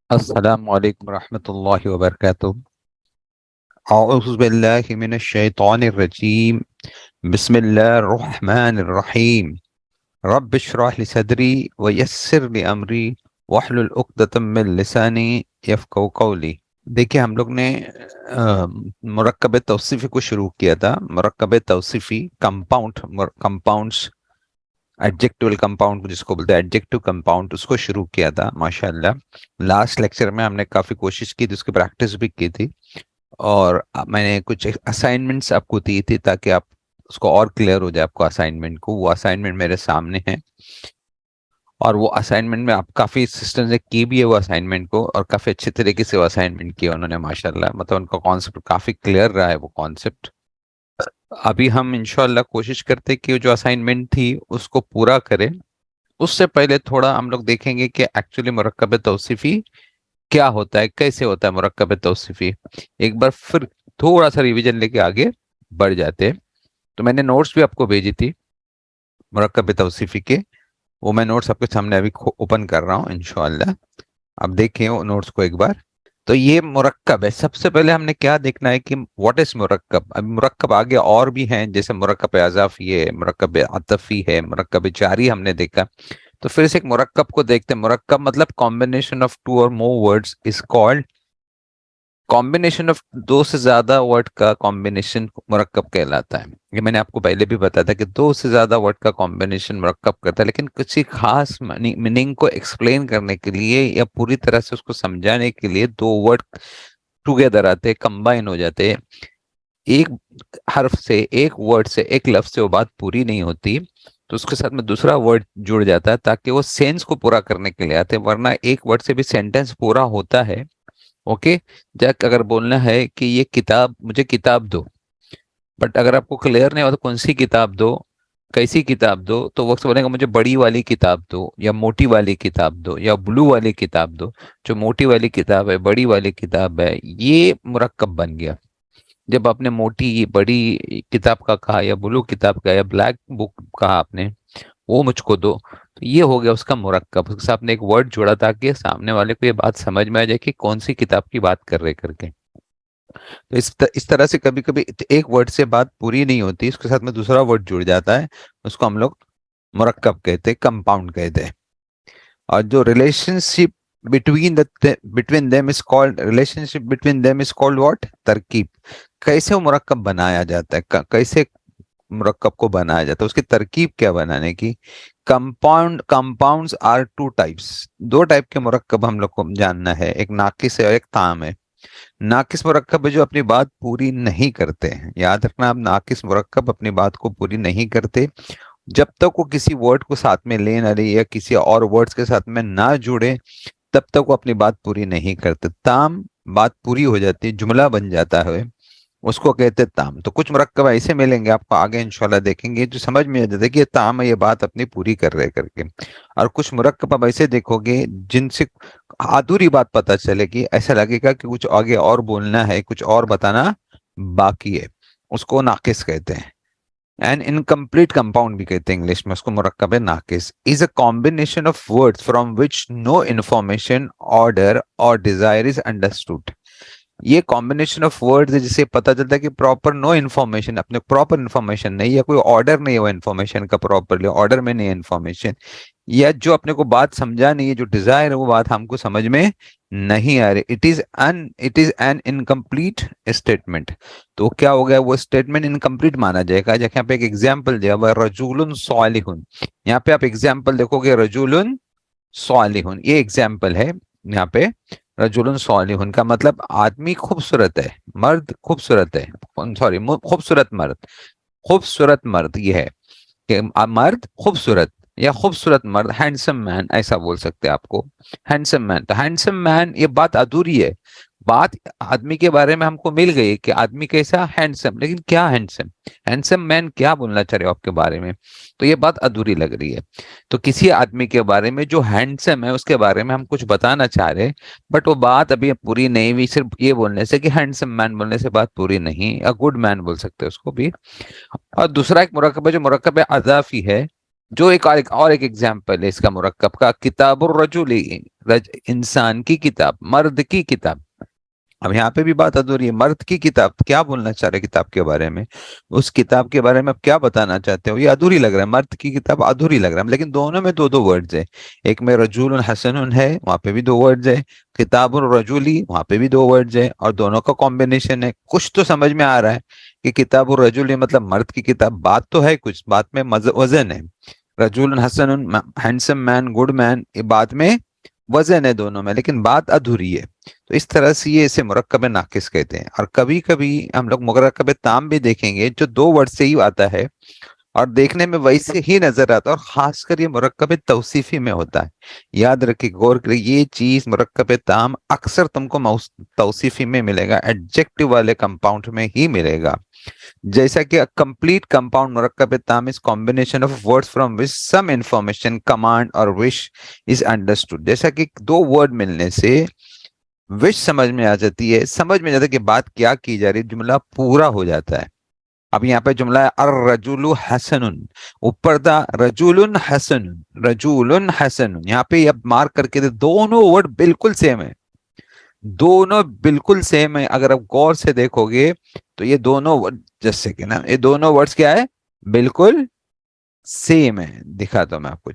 السلام علیکم ورحمۃ اللہ وبرکاتہ۔ اعوذ باللہ من الشیطان الرجیم، بسم اللہ الرحمن الرحیم۔ رب اشرح لی صدری ویسر لی امری واحلل عقدۃ من لسانی یفقہوا قولی۔ دیکھیں ہم لوگ نے مرکب توصیفی کو شروع کیا تھا۔ مرکب توصیفی کمپاؤنڈس، ایڈجیکٹیول کمپاؤنڈ جس کو بولتے ہیں ایڈجیکٹیو کمپاؤنڈ، اس کو شروع کیا تھا ماشاءاللہ۔ لاسٹ لیکچر میں ہم نے کافی کوشش کی تھی، اس کی پریکٹس بھی کی تھی، اور میں نے کچھ اسائنمنٹس آپ کو دی تھی تاکہ آپ اس کو اور کلیئر ہو جائے آپ کو اسائنمنٹ کو۔ وہ اسائنمنٹ میرے سامنے ہے، اور وہ اسائنمنٹ میں آپ کافی سسٹم سے کی بھی ہے وہ اسائنمنٹ کو، اور کافی اچھے طریقے سے وہ اسائنمنٹ کیا انہوں نے ماشاءاللہ۔ مطلب ان کا کانسیپٹ کافی کلیئر رہا ہے وہ کانسیپٹ۔ ابھی ہم انشاءاللہ کوشش کرتے کہ جو اسائنمنٹ تھی اس کو پورا کریں۔ اس سے پہلے تھوڑا ہم لوگ دیکھیں گے کہ ایکچولی مرکب توصیفی کیا ہوتا ہے، کیسے ہوتا ہے مرکب توصیفی۔ ایک بار پھر تھوڑا سا ریویژن لے کے آگے بڑھ جاتے ہیں۔ تو میں نے نوٹس بھی آپ کو بھیجی تھی مرکب توصیفی کے، وہ میں نوٹس آپ کے سامنے ابھی اوپن کر رہا ہوں انشاءاللہ۔ اب دیکھیں وہ نوٹس کو ایک بار۔ تو یہ مرکب ہے۔ سب سے پہلے ہم نے کیا دیکھنا ہے کہ واٹ از مرکب۔ اب مرکب آگے اور بھی ہیں، جیسے مرکب اضافی ہے، مرکب عطفی ہے، مرکب جاری ہم نے دیکھا۔ تو پھر سے ایک مرکب کو دیکھتے ہیں۔ مرکب مطلب combination of two or more words is called, combination of دو سے زیادہ ورڈ کا کمبینیشن مرکب کہلاتا ہے۔ یہ میں نے آپ کو پہلے بھی بتایا تھا کہ دو سے زیادہ ورڈ کا کمبینیشن مرکب کرتا ہے، لیکن کسی خاص میننگ کو ایکسپلین کرنے کے لیے یا پوری طرح سے اس کو سمجھانے کے لیے دو ورڈ ٹوگیدر آتے، کمبائن ہو جاتے۔ ایک حرف سے، ایک ورڈ سے، ایک لفظ سے وہ بات پوری نہیں ہوتی، تو اس کے ساتھ میں دوسرا ورڈ جڑ جاتا ہے تاکہ وہ سینس کو پورا کرنے کے لیے آتے، ورنہ ایک ورڈ سے بھی سینٹینس پورا ہوتا ہے۔ اوکے، جب اگر بولنا ہے کہ یہ کتاب، مجھے کتاب دو، بٹ اگر آپ کو کلیئر نہیں ہو تو کون سی کتاب دو، کیسی کتاب دو، تو وقت بولے گا مجھے بڑی والی کتاب دو، یا موٹی والی کتاب دو، یا بلو والی کتاب دو۔ جو موٹی والی کتاب ہے، بڑی والی کتاب ہے، یہ مرکب بن گیا۔ جب آپ نے موٹی بڑی کتاب کا کہا، یا بلو کتاب کا، یا بلیک بک کہا آپ نے، وہ مجھ کو دو، تو یہ ہو گیا اس کا مرکب۔ اس کے ساتھ نے ایک ورڈ جوڑا تاکہ سامنے والے کو یہ بات سمجھ میں آ جائے کہ کون سی کتاب کی بات کر رہے کر کے۔ تو اس طرح سے کبھی کبھی ایک ورڈ سے بات پوری نہیں ہوتی، اس کے ساتھ میں دوسرا ورڈ جڑ جاتا ہے، اس کو ہم لوگ مرکب کہتے ہیں، کمپاؤنڈ کہتے ہیں۔ اور جو relation ship between them is called, relation ship between them is called what? ترکیب۔ کیسے وہ مرکب بنایا جاتا ہے، کیسے مرکب کو بنایا جاتا ہے، اس کی ترکیب کیا بنانے کی۔ کمپاؤنڈز آر ٹو ٹائپس، دو ٹائپ کے مرکب ہم لوگ کو جاننا ہے، ایک ناقص ہے اور ایک تام ہے۔ ناقص مرکب ہے جو اپنی بات پوری نہیں کرتے ہیں، یاد رکھنا آپ، ناقص مرکب اپنی بات کو پوری نہیں کرتے، جب تک وہ کسی ورڈ کو ساتھ میں لے نہ لے یا کسی اور ورڈز کے ساتھ میں نہ جڑے، تب تک وہ اپنی بات پوری نہیں کرتے۔ تام بات پوری ہو جاتی ہے، جملہ بن جاتا ہے، اس کو کہتے ہیں تام۔ تو کچھ مرکب ایسے ملیں گے آپ کو آگے انشاءاللہ دیکھیں گے جو سمجھ میں آ جاتا ہے کہ یہ تام ہے، یہ بات اپنی پوری کر رہے کر کے۔ اور کچھ مرکب آپ ایسے دیکھو گے جن سے ادھوری بات پتہ چلے گی، ایسا لگے گا کہ کچھ آگے اور بولنا ہے، کچھ اور بتانا باقی ہے، اس کو ناقص کہتے ہیں۔ اینڈ انکمپلیٹ کمپاؤنڈ بھی کہتے ہیں انگلش میں، اس کو مرکب ناقص۔ Is a combination of words from which no information, order or desire is understood. یہ کمبینیشن آف ورڈز ہے جسے پتہ چلتا ہے کہ پراپر نو انفارمیشن، اپنے پراپر انفارمیشن نہیں، یا کوئی آرڈر نہیں ہے وہ انفارمیشن کا، پراپرلی آرڈر میں نہیں ہے انفارمیشن، یا جو اپنے کو بات سمجھا نہیں ہے، جو ڈیزائر ہے وہ بات ہم کو سمجھ میں نہیں آ رہی۔ It is an incomplete statement. تو کیا ہو گیا، وہ اسٹیٹمنٹ انکمپلیٹ مانا جائے گا۔ جیسے یہاں پہ ایک ایگزامپل دیا ہوا ہے، رجل صالح، یہاں پہ آپ ایگزامپل دیکھو گے، رجل صالح، یہ ایگزامپل ہے یہاں پہ۔ رجل صالح کا مطلب آدمی خوبصورت ہے، مرد خوبصورت ہے، سوری خوبصورت مرد، خوبصورت مرد یہ ہے کہ مرد خوبصورت، یا خوبصورت مرد، ہینڈسم مین ایسا بول سکتے ہیں آپ کو، ہینڈسم مین۔ تو ہینڈسم مین یہ بات ادھوری ہے، بات آدمی کے بارے میں ہم کو مل گئی کہ آدمی کیسا، ہینڈسم، لیکن کیا ہینڈسم، ہینڈسم مین کیا بولنا چاہ رہے ہو آپ کے بارے میں، تو یہ بات ادھوری لگ رہی ہے۔ تو کسی آدمی کے بارے میں جو ہینڈسم ہے اس کے بارے میں ہم کچھ بتانا چاہ رہے، بٹ وہ بات ابھی پوری نہیں ہوئی، صرف یہ بولنے سے کہ ہینڈسم مین بولنے سے بات پوری نہیں، یا گڈ مین بول سکتے ہیں اس کو بھی۔ اور دوسرا ایک مرکب ہے جو مرکب اضافی ہے، جو ایک ایگزامپل ہے اس کا مرکب کا، کتاب الرجل، انسان کی کتاب، مرد کی کتاب. اب یہاں پہ بھی بات ادھوری ہے، مرد کی کتاب کیا بولنا چاہ رہے کتاب کے بارے میں، اس کتاب کے بارے میں آپ کیا بتانا چاہتے ہو، یہ ادھوری لگ رہا ہے، مرد کی کتاب ادھوری لگ رہا ہے. لیکن دونوں میں دو دو ورڈز ہے، ایک میں رجول حسن ہے وہاں پہ بھی دو ورڈز ہے، کتاب الرجلی وہاں پہ بھی دو ورڈز ہے، اور دونوں کا کمبینیشن ہے. کچھ تو سمجھ میں آ رہا ہے کہ کتاب الرجل مطلب مرد کی کتاب، بات تو ہے کچھ، بات میں وزن ہے. رجول حسن، ہینڈسم مین، گڈ مین، یہ بات میں وزن ہے دونوں میں، لیکن بات ادھوری ہے. تو اس طرح سے یہ اسے مرکب ناقص کہتے ہیں. اور کبھی کبھی ہم لوگ مرکب تام بھی دیکھیں گے جو دو ورڈ سے ہی آتا ہے اور دیکھنے میں ویسے ہی نظر آتا ہے، اور خاص کر یہ مرکب توصیفی میں ہوتا ہے. یاد رکھیں، غور کریں، یہ چیز مرکب تام اکثر تم کو توصیفی میں ملے گا، ایڈجیکٹو والے کمپاؤنڈ میں ہی ملے گا. جیسا کہ کمپلیٹ کمپاؤنڈ مرکب تام is combination of words from which some information, command or wish is understood. جیسا کہ دو ورڈ ملنے سے وش سمجھ میں آ جاتی ہے، سمجھ میں جاتا ہے کہ بات کیا کی جا رہی، جملہ پورا ہو جاتا ہے. اب یہاں پہ جملہ ہے الرجل حسن، اوپر دا رجل حسن، رجل حسن، یہاں پہ اب مارک کر کے دونوں ورڈ بالکل سیم ہے، دونوں بالکل سیم ہے. اگر آپ غور سے دیکھو گے تو یہ دونوں جیسے کہ نا، یہ دونوں ورڈز کیا ہے، بالکل سیم ہے. دکھاتا ہوں میں آپ کو.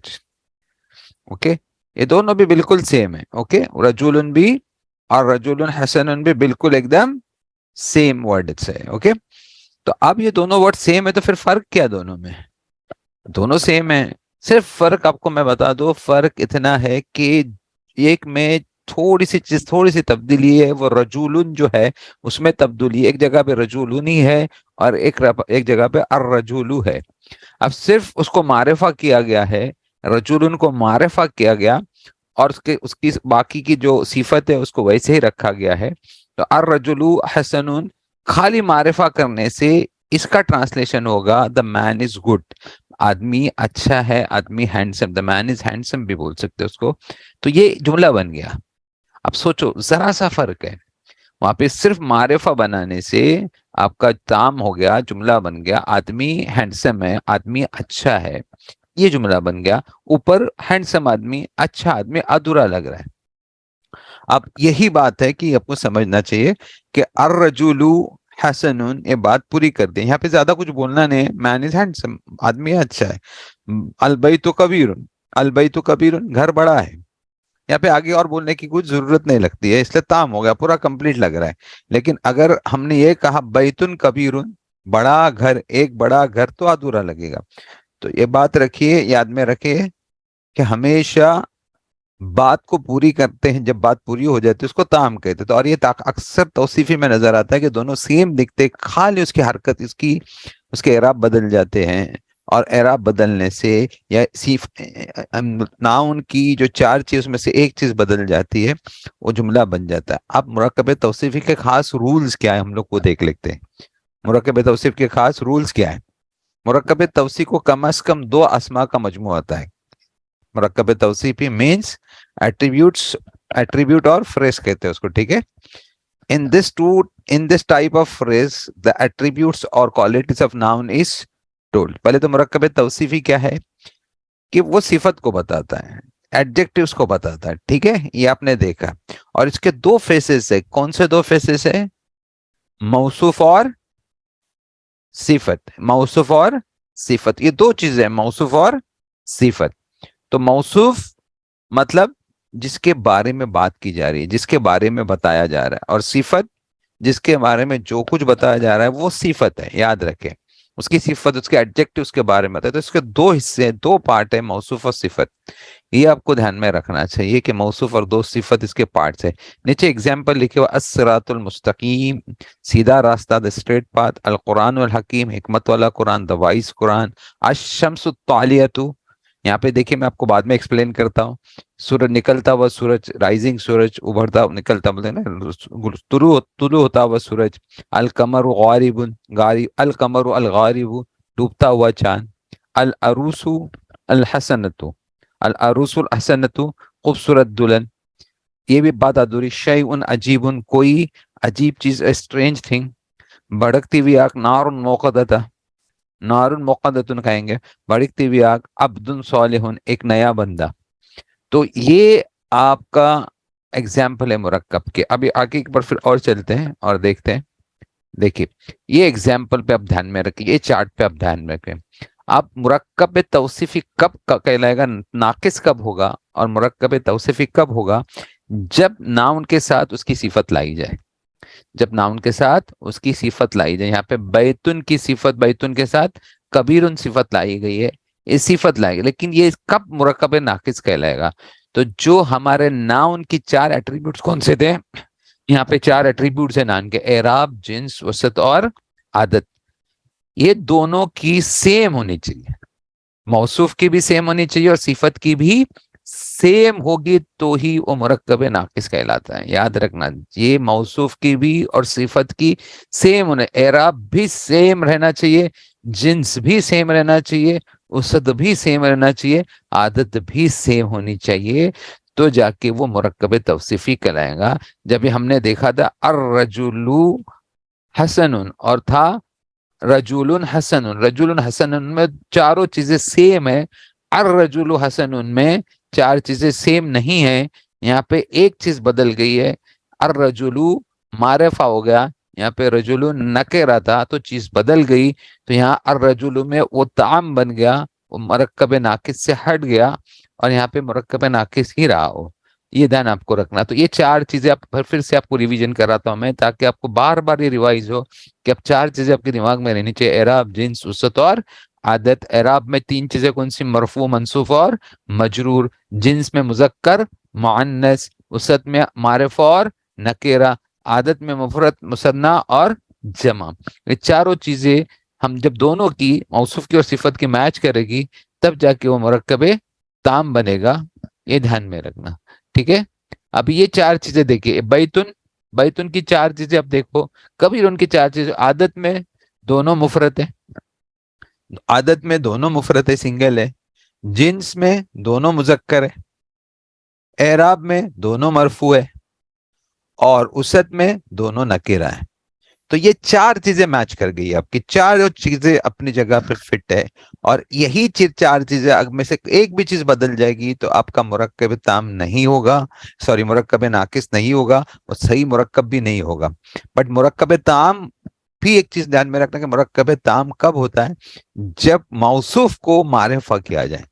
اوکے، یہ دونوں بھی بالکل سیم ہے. اوکے، رجولن بھی اور رجولن حسن بھی بالکل ایک دم سیم ورڈ سے. اوکے، تو اب یہ دونوں ورڈ سیم ہے تو پھر فرق کیا دونوں میں؟ دونوں سیم ہے، صرف فرق آپ کو میں بتا دو، فرق اتنا ہے کہ ایک میں تھوڑی سی چیز، تھوڑی سی تبدیلی ہے. وہ رجولن جو ہے اس میں تبدیلی، ایک جگہ پہ رجولن ہی ہے اور ایک جگہ پہ الرجولو ہے. اب صرف اس کو معرفہ کیا گیا ہے، رجولن کو معرفہ کیا گیا، اور اس کی باقی کی جو صفت ہے اس کو ویسے ہی رکھا گیا ہے. تو الرجل حسن، خالی معرفہ کرنے سے اس کا ٹرانسلیشن ہوگا دا مین از گڈ، آدمی اچھا ہے، آدمی ہینڈسم، دا مین از ہینڈسم بھی بول سکتے اس کو. تو یہ جملہ بن گیا. اب سوچو ذرا سا فرق ہے، وہاں پہ صرف معرفہ بنانے سے آپ کا تام ہو گیا، جملہ بن گیا، آدمی ہینڈسم ہے، آدمی اچھا ہے، یہ جملہ بن گیا. اوپر ہینڈسم آدمی، اچھا آدمی ادھورا لگ رہا ہے. اب یہی بات ہے کہ آپ کو سمجھنا چاہیے کہ الرجل حسن، یہ بات پوری کر دیں. یہاں پہ زیادہ کچھ بولنا نہیں، مین از ہینڈسم، آدمی اچھا ہے. البیت کبیر، البیت کبیر، گھر بڑا ہے. یہاں پہ آگے اور بولنے کی کچھ ضرورت نہیں لگتی ہے، اس لیے تام ہو گیا، پورا کمپلیٹ لگ رہا ہے. لیکن اگر ہم نے یہ کہا بیتن کبیر، بڑا گھر، ایک بڑا گھر، تو ادھورا لگے گا. تو یہ بات رکھیے، یاد میں رکھیے کہ ہمیشہ بات کو پوری کرتے ہیں، جب بات پوری ہو جاتی ہے اس کو تام کہتے ہیں. تو اور یہ اکثر توصیفی میں نظر آتا ہے کہ دونوں سیم دکھتے، خالی اس کی حرکت، اس کے اعراب بدل جاتے ہیں. اور اعراب بدلنے سے یا ناؤن کی جو چار چیز میں سے ایک چیز بدل جاتی ہے، وہ جملہ بن جاتا ہے. اب مرکب توصیفی کے خاص رولز کیا ہے ہم لوگ وہ دیکھ لیتے ہیں. مرکب توصیف کے خاص رولز کیا ہے؟ مرکب توصیف کو کم از کم دو اسما کا مجموعہ ہوتا ہے. مرکب توصیفی مینس ایٹریبیوٹ اور فریز کہتے ہیں اس کو. ٹھیک ہے، in this type of phrase the attributes or qualities of noun is told. پہلے تو مرکب توصیفی کیا ہے کہ وہ صفت کو بتاتا ہے، ایڈجیکٹیوز کو بتاتا ہے. ٹھیک ہے، یہ آپ نے دیکھا. اور اس کے دو فیسز ہے. کون سے دو فیسز ہے؟ موصوف اور صفت. موصوف اور صفت، یہ دو چیزیں، موصوف اور صفت. تو موصوف مطلب جس کے بارے میں بات کی جا رہی ہے، جس کے بارے میں بتایا جا رہا ہے. اور صفت جس کے بارے میں جو کچھ بتایا جا رہا ہے وہ صفت ہے. یاد رکھیں، اس کی صفت، اس کے ایڈجیکٹو اس کے بارے میں بتایا. تو اس کے دو حصے، دو پارٹ ہے، موصوف اور صفت. یہ آپ کو دھیان میں رکھنا چاہیے کہ موصوف اور دو صفت اس کے پارٹس ہے. نیچے اگزامپل لکھے ہوا، الصراط المستقیم، سیدھا راستہ، دا اسٹریٹ پاتھ، القرآن الحکیم، حکمت والا قرآن، دا وائس قرآن، الشمس الطالیۃ. یہاں پہ دیکھیں، میں آپ کو بعد میں ایکسپلین کرتا ہوں. سورج نکلتا ہوا سورج، رائزنگ سورج، ابھرتا نکلتا بولتے ہیں نا، طلوع ہوتا ہوا سورج. القمر غارب، القمر الغارب، ڈوبتا ہوا چاند. العروس الحسنۃ، العروس الحسنۃ، خوبصورت دلہن. یہ بھی بات ادھوری. شیء عجیب، کوئی عجیب چیز، اسٹرینج تھنگ. بھڑکتی ہوئی آگ، نار موقدہ، نارن موقدتن کہیں گے بڑکتی ہوئی آگ، عبدن صالحن ایک نیا بندہ. تو یہ آپ کا ایگزامپل ہے مرکب کے. ابھی آگے ایک بار پھر اور چلتے ہیں اور دیکھتے ہیں. دیکھیے یہ ایگزامپل پہ آپ دھیان میں رکھیے، یہ چارٹ پہ آپ دھیان میں رکھیں. آپ مرکب توصیفی کب کہلائے گا، ناقص کب ہوگا اور مرکب توصیفی کب ہوگا؟ جب ناؤن کے ساتھ اس کی صفت لائی جائے. جب ناؤن کے ساتھ اس کی صفت لائی جائے. یہاں پہ بیتن کی صفت، بیتن کے ساتھ کبیرن صفت لائی گئی ہے، یہ صفت لائی گئی. لیکن یہ کب مرکب ناقص کہلائے گا؟ تو جو ہمارے ناؤن کی چار ایٹریبیوٹس کون سے تھے؟ یہاں پہ چار ایٹریبیوٹس ہیں نان کے، اعراب، جنس، وسط اور عادت. یہ دونوں کی سیم ہونی چاہیے، موصوف کی بھی سیم ہونی چاہیے اور صفت کی بھی سیم ہوگی تو ہی وہ مرکب ناقص کہلاتا ہے. یاد رکھنا یہ موصوف کی بھی اور صفت کی سیم ہونے، اعراب بھی سیم رہنا چاہیے، جنس بھی سیم رہنا چاہیے، وسط بھی سیم رہنا چاہیے، عادت بھی سیم ہونی چاہیے، تو جا کے وہ مرکب توصیفی کہلائے گا. جب ہم نے دیکھا تھا الرجل حسن اور تھا رجل حسن، رجل حسن میں چاروں چیزیں سیم ہے، الرجل حسن میں چار چیزیں سیم نہیں ہیں. یہاں پہ ایک چیز بدل گئی ہے، الرجل معرفہ ہو گیا، یہاں پہ رجل نکرہ تھا تو چیز بدل گئی. تو یہاں الرجل میں وہ تعام بن گیا، وہ مرکب ناقص سے ہٹ گیا اور یہاں پہ مرکب ناقص ہی رہا ہو. یہ دھیان آپ کو رکھنا. تو یہ چار چیزیں آپ پھر سے آپ کو ریویژن کراتا ہوں میں، تاکہ آپ کو بار بار یہ ریوائز ہو کہ اب چار چیزیں آپ کے دماغ میں رہنی چاہیے، اعراب، جنس، وسط اور عادت. اعراب میں تین چیزیں کون سی؟ مرفوع، منصوب اور مجرور. جنس میں مذکر، مؤنث. وسط میں معرفہ اور نکرہ. عادت میں مفرد، مثنیٰ اور جمع. یہ چاروں چیزیں ہم جب دونوں کی، موصوف کی اور صفت کی میچ کرے گی تب جا کے وہ مرکب تام بنے گا. یہ دھیان میں رکھنا، ٹھیک ہے. اب یہ چار چیزیں دیکھیے، بیتن، بیتن کی چار چیزیں اب دیکھو. کبھی ان کی چار چیزیں، عادت میں دونوں مفرد ہے، عادت میں دونوں مفرد ہے، سنگل ہے. جنس میں دونوں مذکر ہے، اعراب میں دونوں مرفوع ہے اور وسط میں دونوں نکرہ ہے. تو یہ چار چیزیں میچ کر گئی، آپ کی چار چیزیں اپنی جگہ پہ فٹ ہے. اور یہی چار چیزیں میں سے ایک بھی چیز بدل جائے گی تو آپ کا مرکب تام نہیں ہوگا، سوری مرکب ناقص نہیں ہوگا، اور صحیح مرکب بھی نہیں ہوگا. بٹ مرکب تام بھی ایک چیز دھیان میں رکھنا کہ مرکب تام کب ہوتا ہے؟ جب موصوف کو معرفہ کیا جائے.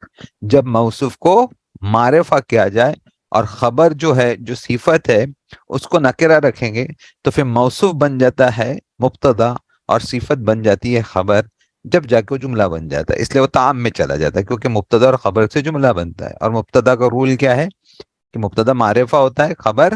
جب موصوف کو معرفہ کیا جائے اور خبر جو ہے، جو صفت ہے، اس کو نکرہ رکھیں گے تو پھر موصوف بن جاتا ہے مبتدا اور صفت بن جاتی ہے خبر. جب جا کے وہ جملہ بن جاتا ہے، اس لیے وہ تعام میں چلا جاتا ہے، کیونکہ مبتدا اور خبر سے جملہ بنتا ہے. اور مبتدا کا رول کیا ہے کہ مبتدا معرفہ ہوتا ہے، خبر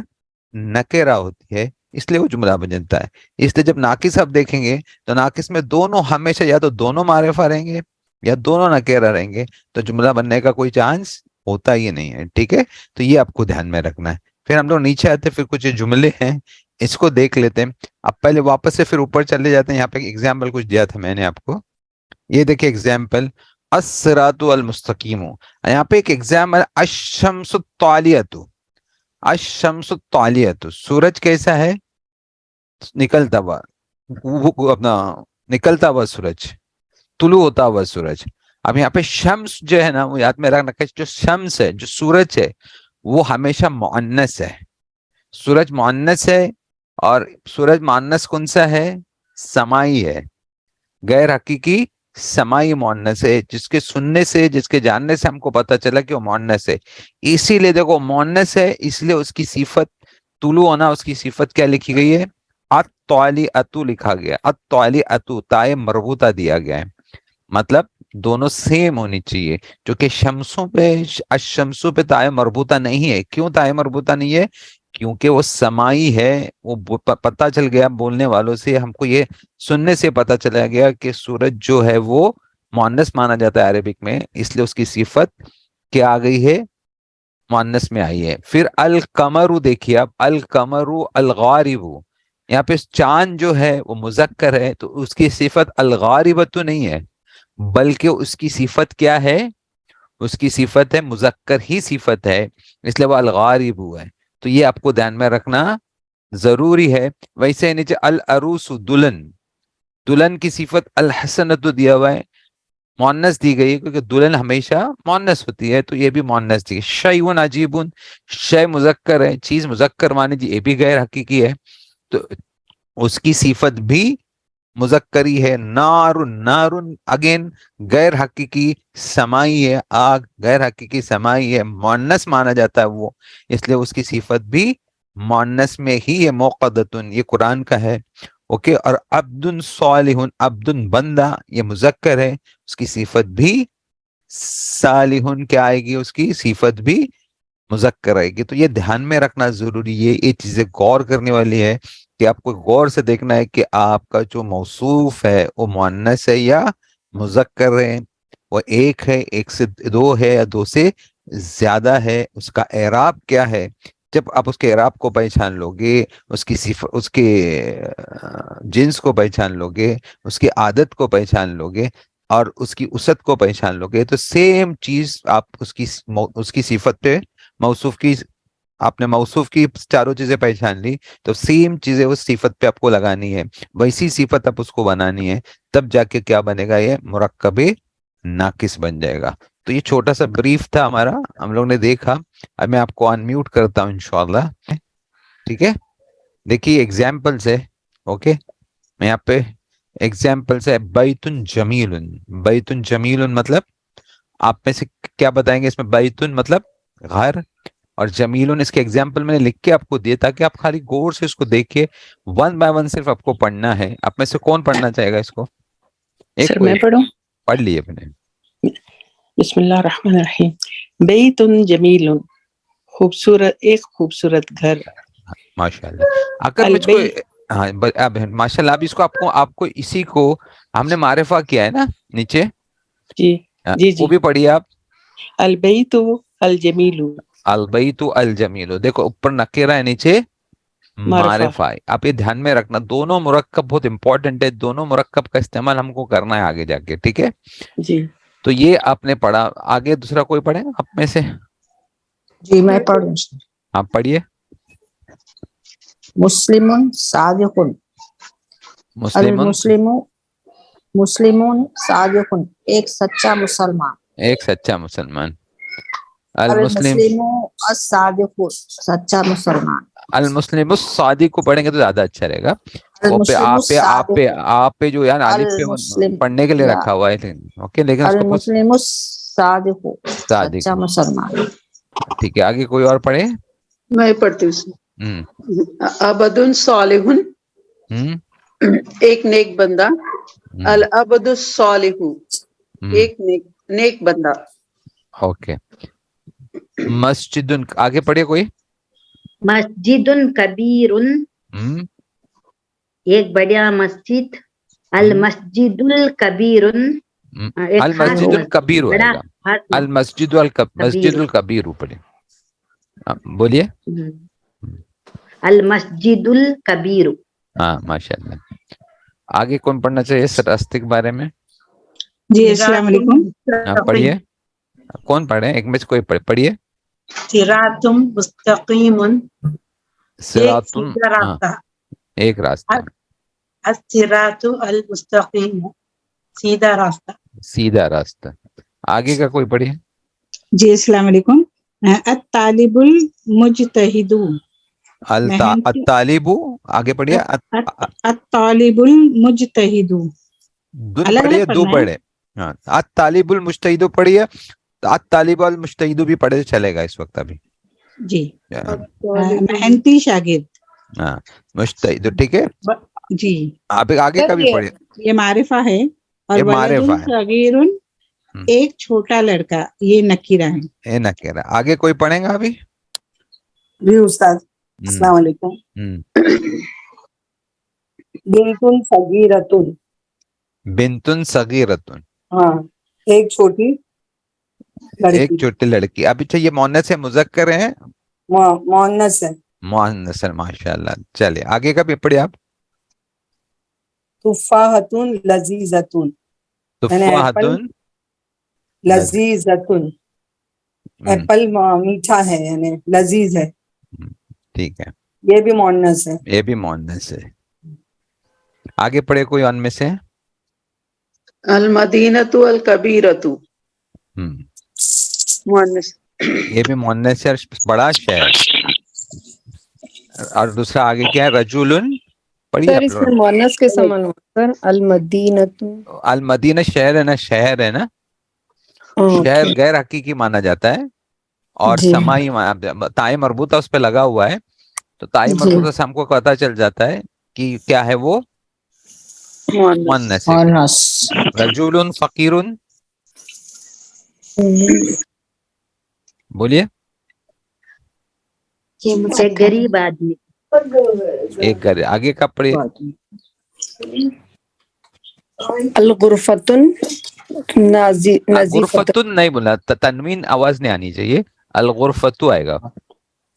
نکرہ ہوتی ہے، اس لیے وہ جملہ بن جاتا ہے. اس لیے جب ناقص آپ دیکھیں گے تو ناقص میں دونوں ہمیشہ یا تو دونوں معرفہ رہیں گے یا دونوں نکرہ رہیں گے، تو جملہ بننے کا کوئی چانس ہوتا ہی نہیں ہے. ٹھیک ہے، تو یہ آپ کو دھیان میں رکھنا ہے. پھر ہم لوگ نیچے آتے ہیں، پھر کچھ جملے ہیں اس کو دیکھ لیتے ہیں. اب پہلے واپس سے پھر اوپر چلے جاتے ہیں. یہاں پہ ایگزامپل کچھ دیا تھا میں نے آپ کو، یہ دیکھیں ایگزامپل، الصراط المستقیم. یہاں پہ ایک ایگزامپل، الشمس الطالیۃ. الشمس الطالیۃ، سورج کیسا ہے؟ نکلتا ہوا، اپنا نکلتا ہوا سورج، طلوع ہوتا ہوا سورج. اب یہاں پہ شمس جو ہے نا، وہ یاد میں رکھنا کہ جو شمس ہے، جو سورج ہے، وہ ہمیشہ مؤنث ہے. سورج مؤنث ہے، اور سورج مؤنث کون سا ہے؟ سمائی ہے، غیر حقیقی سمائی مؤنث ہے، جس کے سننے سے، جس کے جاننے سے ہم کو پتا چلا کہ وہ مؤنث ہے. اسی لیے دیکھو مؤنث ہے، اس لیے اس کی صفت طلوع ہونا، اس کی صفت کیا لکھی گئی ہے؟ الطالیۃ لکھا گیا. الطالیۃ، تائے مربوطہ دیا گیا ہے، مطلب دونوں سیم ہونی چاہیے. جو کہ شمسوں پہ، الشمسوں پہ تائے مربوطہ نہیں ہے. کیوں تائے مربوطہ نہیں ہے؟ کیونکہ وہ سمائی ہے. وہ پتہ چل گیا بولنے والوں سے، ہم کو یہ سننے سے پتہ چلا گیا کہ سورج جو ہے وہ مؤنث مانا جاتا ہے عربک میں، اس لیے اس کی صفت کیا آ گئی ہے؟ مؤنث میں آئی ہے. پھر القمر دیکھیے اب، القمر الغارب. یہاں پہ چاند جو ہے وہ مذکر ہے، تو اس کی صفت الغاربۃ تو نہیں ہے، بلکہ اس کی صفت کیا ہے؟ اس کی صفت ہے مذکر ہی صفت ہے، اس لیے وہ الغارب ہے. تو یہ آپ کو دھیان میں رکھنا ضروری ہے. ویسے نیچے العروس دلہن، دلہن کی صفت الحسنۃ دیا ہوا ہے، مؤنث دی گئی ہے کیونکہ دلہن ہمیشہ مؤنث ہوتی ہے، تو یہ بھی مؤنث دی ہے. شیء عجیب، شے مذکر ہے، چیز مذکر مانی جی، یہ بھی غیر حقیقی ہے، تو اس کی صفت بھی مذکری ہے. نار، نار اگین غیر حقیقی سمائی ہے، آگ غیر حقیقی سمائی ہے، مؤنث مانا جاتا ہے وہ، اس لیے اس کی صفت بھی مؤنث میں ہی ہے. موقدتن یہ قرآن کا ہے. اوکے. اور عبد صالح، عبد بندہ یہ مذکر ہے، اس کی صفت بھی صالح کیا آئے گی، اس کی صفت بھی مذکر آئے گی. تو یہ دھیان میں رکھنا ضروری ہے، یہ چیزیں غور کرنے والی ہے کہ آپ کو غور سے دیکھنا ہے کہ آپ کا جو موصوف ہے وہ مؤنث ہے یا مذکر ہے، وہ ایک ہے، ایک سے دو ہے یا دو سے زیادہ ہے، اس کا اعراب کیا ہے. جب آپ اس کے اعراب کو پہچان لو گے، اس کی اس کے جنس کو پہچان لو گے، اس کی عادت کو پہچان لو گے اور اس کی وسعت کو پہچان لو گے، تو سیم چیز آپ اس کی صفت پہ موصوف کی، آپ نے موصوف کی چاروں چیزیں پہچان لی، تو سیم چیزیں اس صفت پہ آپ کو لگانی ہے، ویسی صفت آپ اس کو بنانی ہے، تب جا کے کیا بنے گا، یہ مرکب ناقص بن جائے گا. تو یہ چھوٹا سا بریف تھا ہمارا، ہم لوگ نے دیکھا. اب میں آپ کو انمیوٹ کرتا ہوں انشاءاللہ. ٹھیک ہے، دیکھیے ایگزامپلس ہے. اوکے، میں یہاں پہ ایگزامپلس ہے. بیت جمیل، بیت جمیل مطلب آپ میں سے کیا بتائیں گے اس میں؟ بیتن مطلب گھر، اور جمیلن اس کے ایگزامپل میں نے لکھ کے آپ کو دیے تاکہ آپ خالی غور سے اس کو دیکھیں، ون بائی ون صرف آپ کو پڑھنا ہے. آپ میں سے کون پڑھنا چاہے گا اس کو؟ ایک سر کو میں ایک پڑھوں؟ پڑھ لیے اپنے. بسم اللہ الرحمن الرحیم. بیت جمیل، خوبصورت، ایک خوبصورت گھر. ماشاء اللہ. اگر مجھ کو البیت، ہاں اب ماشاء اللہ، اب اس کو آپ کو اسی کو ہم نے معرفہ کیا ہے نا نیچے، جی جی وہ جی. بھی پڑھیے آپ. البیت الجمیل البیت الجمیل، دیکھو اوپر نکیرہ ہے، نیچے معرفہ. معرفہ ہے. آپ یہ دھیان میں رکھنا، دونوں مرکب بہت امپورٹنٹ ہے، دونوں مرکب کا استعمال ہم کو کرنا ہے آگے جا کے. ٹھیک ہے، جی تو یہ آپ نے پڑھا. آگے دوسرا کوئی پڑھے آپ میں سے؟ جی میں پڑھوں. آپ پڑھیے. مسلم صادق، مسلم، المسلم مسلمون صادق، ایک سچا مسلمان. ایک سچا مسلمان. المسلم، المسلم الصادق، سچا مسلمان. المسلم الصادق کو پڑھیں گے تو زیادہ اچھا رہے گا. وہ پہ المسلم آپ پہ آپ پہ الصادق، آپ پہ جو یار الف پہ المسلم پڑھنے کے لیے یا رکھا ہوا ہے. اوکے، لیکن اس کو بہت المسلم الصادق، صادق. سچا مسلمان. ٹھیک ہے، آگے کوئی اور پڑھے. میں پڑھتی ہوں. ہوں عبد صالح، ہوں ایک نیک بندہ. ہوں العبد الصالح، ہوں ایک نیک بندہ. اوکے. مسجد، آگے پڑھیے کوئی. مسجد کبیر، ہوں ایک بڑا مسجد. ہوں المسجد الکبیر، ہوں. ایک خاص المسجد مسجد، الکبیر آئے بڑا گا. خاص مسجد. المسجد مسجد کبیر، الکبیر پڑھے. بولیے. المسجد الکبیر. ہاں ماشاء اللہ. آگے کون پڑھنا چاہیے سراستی کے بارے میں؟ جی السلام علیکم. آپ پڑھیے. کون پڑھے؟ ایک میں سے کوئی پڑھیے. صراط مستقیم، ایک صراط، سیدھا ہاں راستہ. ایک راستہ، الصراط المستقیم، سیدھا راستہ. سیدھا راستہ. آگے کا کوئی پڑھیے. جی السلام علیکم. الطالب المجتہد، محنتی. الطالب، آگے پڑھیے. الطالب المجتہد، دن الگ پڑھیے، الگ دو پڑھنا ہے. پڑھے. ہاں، الطالب المجتہد پڑھیے. الطالب المجتہد بھی پڑھے چلے گا اس وقت ابھی. جی محنتی شاگرد. ہاں مجتہد، ٹھیک ہے. جی آپ آگے کا بھی پڑھیے. یہ معرفہ ہے. اور یہ ولد معرفہ ہے. صغیر، ایک چھوٹا لڑکا، یہ نکیرہ ہے. اے نہ کہہ رہا. آگے کوئی پڑھے گا ابھی؟ جی استاد السلام علیکم. بنتن صغیرتن، بنتن صغیرتن، ہاں ایک چھوٹی ایک لڑکی. چھوٹی لڑکی. اب اچھا، یہ مؤنث ہے مذکر ہے؟ مؤنث ہے. مؤنث ہے، ماشاء اللہ. چلے آگے کا بھی پڑھیے آپ. تفاحتن لذیذتن، یعنی تفاحۃ ایپل لذیذتن، ایپل میٹھا ہے یعنی لذیذ ہے. ٹھیک ہے، یہ بھی مؤنث ہے. یہ بھی مؤنث ہے. آگے پڑھے کوئی ان میں سے. المدینۃ الکبیرۃ مؤنث. یہ بھی مؤنث ہے، بڑا شہر. اور دوسرا آگے کیا ہے؟ رجولن. پڑھیے سر آپ اس میں لوگ. مؤنث کے سامان سر المدینۃ. المدینہ شہر ہے نا، شہر ہے نا. شہر غیر حقیقی مانا جاتا ہے اور جی سمائی تائیں مربوطہ اس پہ لگا ہوا ہے، تو تائیں جی مربوطہ سے ہم کو پتہ چل جاتا ہے کہ کیا ہے وہ مؤنث. مؤنث ہے. رجول فقیر. بولیے. ایک غریب آدمی. ایک گھر. آگے کا پڑھیے. الغرفۃ نظیفۃ. غرفتن نہیں بولا، تنوین آواز نہیں آنی چاہیے. الغرفتو آئے گا.